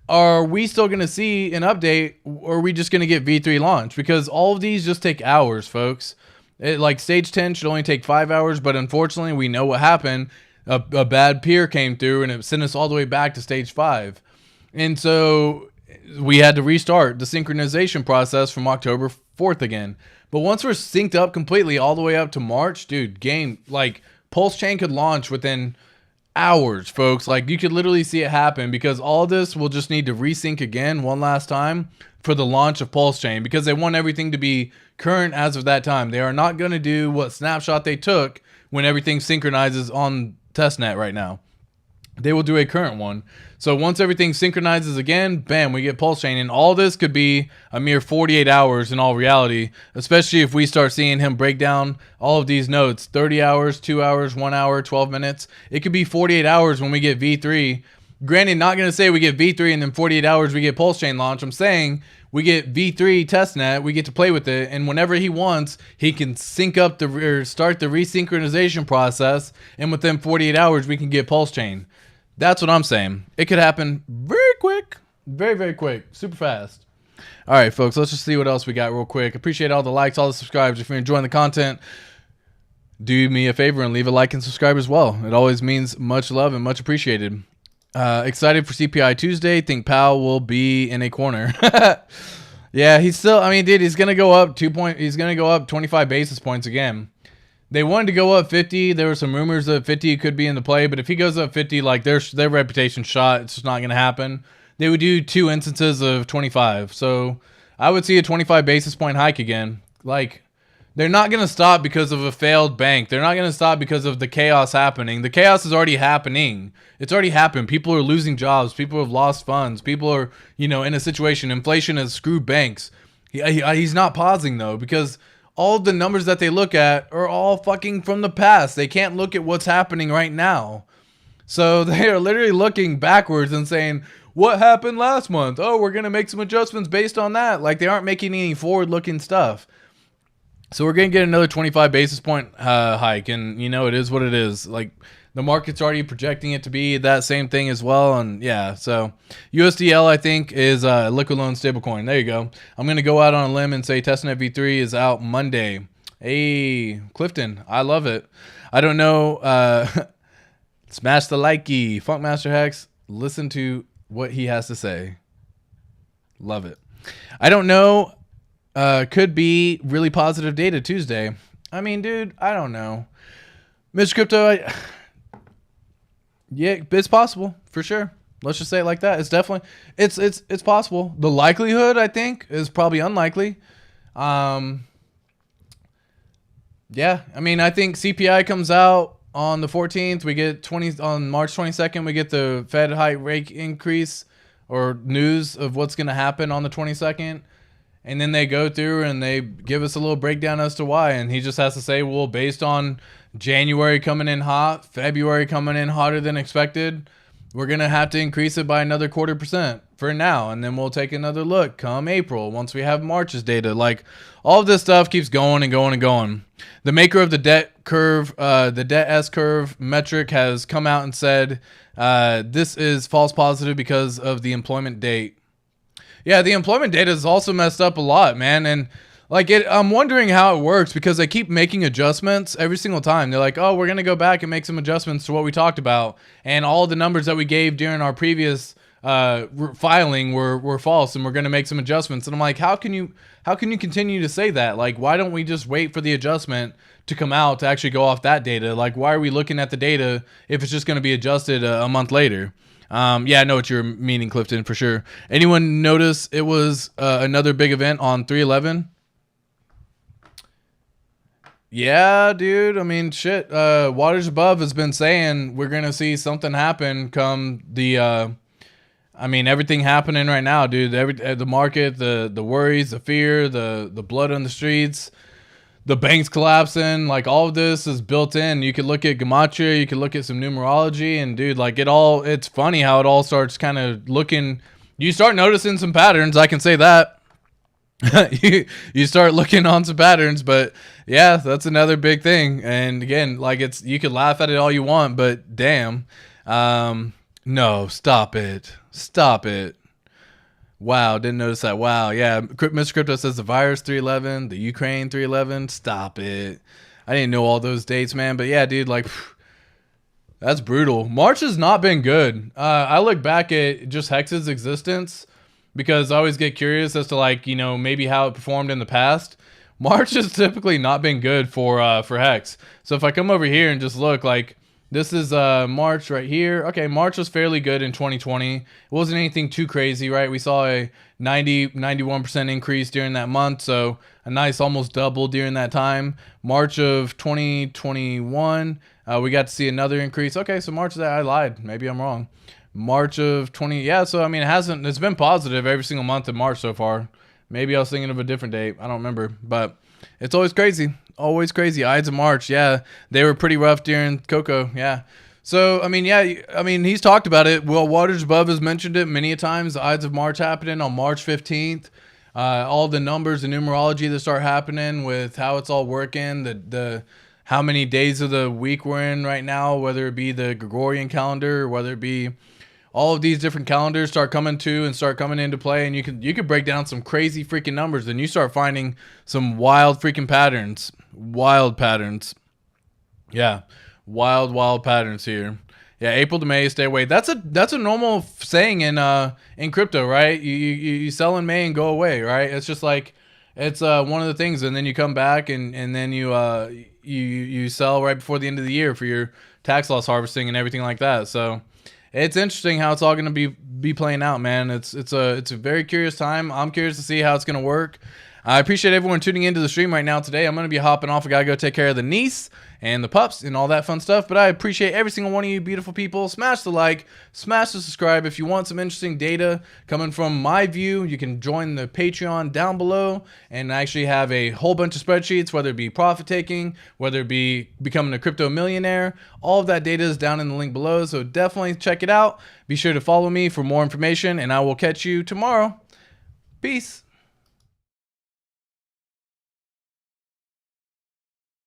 Are we still going to see an update, or are we just going to get V3 launch? Because all of these just take hours, folks. Like stage 10 should only take 5 hours, but unfortunately we know what happened. A bad peer came through and it sent us all the way back to stage 5. And so we had to restart the synchronization process from October 4th again. But once we're synced up completely all the way up to March, dude, PulseChain could launch within hours, folks. Like, you could literally see it happen, because all this will just need to resync again one last time for the launch of PulseChain, because they want everything to be current as of that time. They are not going to do what snapshot they took when everything synchronizes on testnet right now. They will do a current one. So once everything synchronizes again, bam, we get PulseChain. And all this could be a mere 48 hours in all reality, especially if we start seeing him break down all of these nodes. 30 hours, 2 hours, 1 hour, 12 minutes. It could be 48 hours when we get V3. Granted, not going to say we get V3 and then 48 hours we get PulseChain launch. I'm saying we get V3 testnet, we get to play with it, and whenever he wants, he can sync up start the resynchronization process, and within 48 hours we can get PulseChain. That's what I'm saying. It could happen very quick. Very, very quick. Super fast. All right, folks, let's just see what else we got real quick. Appreciate all the likes, all the subscribes. If you're enjoying the content, do me a favor and leave a like and subscribe as well. It always means much love and much appreciated. Excited for CPI Tuesday. Think Powell will be in a corner. Yeah, he's still, I mean, dude, he's going to go up he's going to go up 25 basis points again. They wanted to go up 50. There were some rumors that 50 could be in the play, but if he goes up 50, like their reputation shot, it's just not going to happen. They would do 2 instances of 25. So I would see a 25 basis point hike again. Like, they're not going to stop because of a failed bank. They're not going to stop because of the chaos happening. The chaos is already happening. It's already happened. People are losing jobs. People have lost funds. People are, in a situation. Inflation has screwed banks. He's not pausing, though, because all the numbers that they look at are all fucking from the past. They can't look at what's happening right now. So they are literally looking backwards and saying, what happened last month? Oh, we're going to make some adjustments based on that. Like, they aren't making any forward-looking stuff. So we're going to get another 25 basis point hike, and it is what it is. Like, the market's already projecting it to be that same thing as well, and yeah. So USDL, I think, is liquid loan stablecoin. There you go. I'm going to go out on a limb and say testnet V3 is out Monday. Hey, Clifton, I love it. I don't know. Smash the likey. Funkmaster Hex, listen to what he has to say. Love it. I don't know. Could be really positive data Tuesday. I mean, dude, I don't know. Mr. Crypto, yeah, it's possible for sure. Let's just say it like that. It's definitely, it's possible. The likelihood, I think, is probably unlikely. Yeah, I mean, I think CPI comes out on the 14th. We get on March 22nd. We get the Fed hike rate increase or news of what's going to happen on the 22nd. And then they go through and they give us a little breakdown as to why. And he just has to say, well, based on January coming in hot, February coming in hotter than expected, we're going to have to increase it by another 0.25% for now. And then we'll take another look come April once we have March's data. Like, all of this stuff keeps going and going and going. The maker of the debt curve, the debt S-curve metric has come out and said this is false positive because of the employment date. Yeah, the employment data is also messed up a lot, man. And like I'm wondering how it works because they keep making adjustments every single time. They're like, oh, we're going to go back and make some adjustments to what we talked about. And all the numbers that we gave during our previous filing were false, and we're going to make some adjustments. And I'm like, how can you continue to say that? Like, why don't we just wait for the adjustment to come out to actually go off that data? Like, why are we looking at the data if it's just going to be adjusted a month later? Yeah, I know what you're meaning, Clifton, for sure. Anyone notice it was another big event on 3/11? Yeah, dude. I mean, shit. Waters Above has been saying we're gonna see something happen come the. I mean, everything happening right now, dude. The market, the worries, the fear, the blood on the streets, the banks collapsing, like all of this is built in. You could look at gematria, you could look at some numerology, and dude, like it's funny how it all starts kind of looking, you start noticing some patterns, I can say that. you start looking on some patterns, but yeah, that's another big thing. And again, like you could laugh at it all you want, but damn. No, stop it. Wow, didn't notice that. Wow, yeah. Mr. Crypto says the virus 3/11, the Ukraine 3/11. Stop it. I didn't know all those dates, man. But yeah, dude, like, that's brutal. March has not been good. I look back at just Hex's existence because I always get curious as to, like, you know, maybe how it performed in the past. March has typically not been good for Hex. So if I come over here and just look, like, this is March right here. Okay, March was fairly good in 2020. It wasn't anything too crazy, right? We saw a 91% increase during that month, so a nice almost double during that time. March of 2021, we got to see another increase. Okay, so March of that, I lied. Maybe I'm wrong. March of 20, yeah, so I mean, it's been positive every single month in March so far. Maybe I was thinking of a different date. I don't remember, but it's always crazy. Always crazy. Ides of March. Yeah. They were pretty rough during Coco. Yeah. So, I mean, yeah, I mean, he's talked about it. Will Waters Above has mentioned it many a times. The Ides of March happening on March 15th. All the numbers and numerology that start happening with how it's all working, the how many days of the week we're in right now, whether it be the Gregorian calendar or whether it be all of these different calendars start coming into play, and you could break down some crazy freaking numbers, and you start finding some wild freaking patterns. Wild patterns. Yeah. Wild patterns here. Yeah, April to May, stay away. That's a normal saying in crypto, right? You sell in May and go away, right? It's just like it's one of the things, and then you come back and then you sell right before the end of the year for your tax loss harvesting and everything like that. So it's interesting how it's all going to be playing out, man. It's a very curious time. I'm curious to see how it's going to work. I appreciate everyone tuning into the stream right now today. I'm going to be hopping off. I got to go take care of the niece and the pups and all that fun stuff. But I appreciate every single one of you beautiful people. Smash the like, smash the subscribe. If you want some interesting data coming from my view, you can join the Patreon down below and actually have a whole bunch of spreadsheets, whether it be profit taking, whether it be becoming a crypto millionaire. All of that data is down in the link below. So definitely check it out. Be sure to follow me for more information, and I will catch you tomorrow. Peace.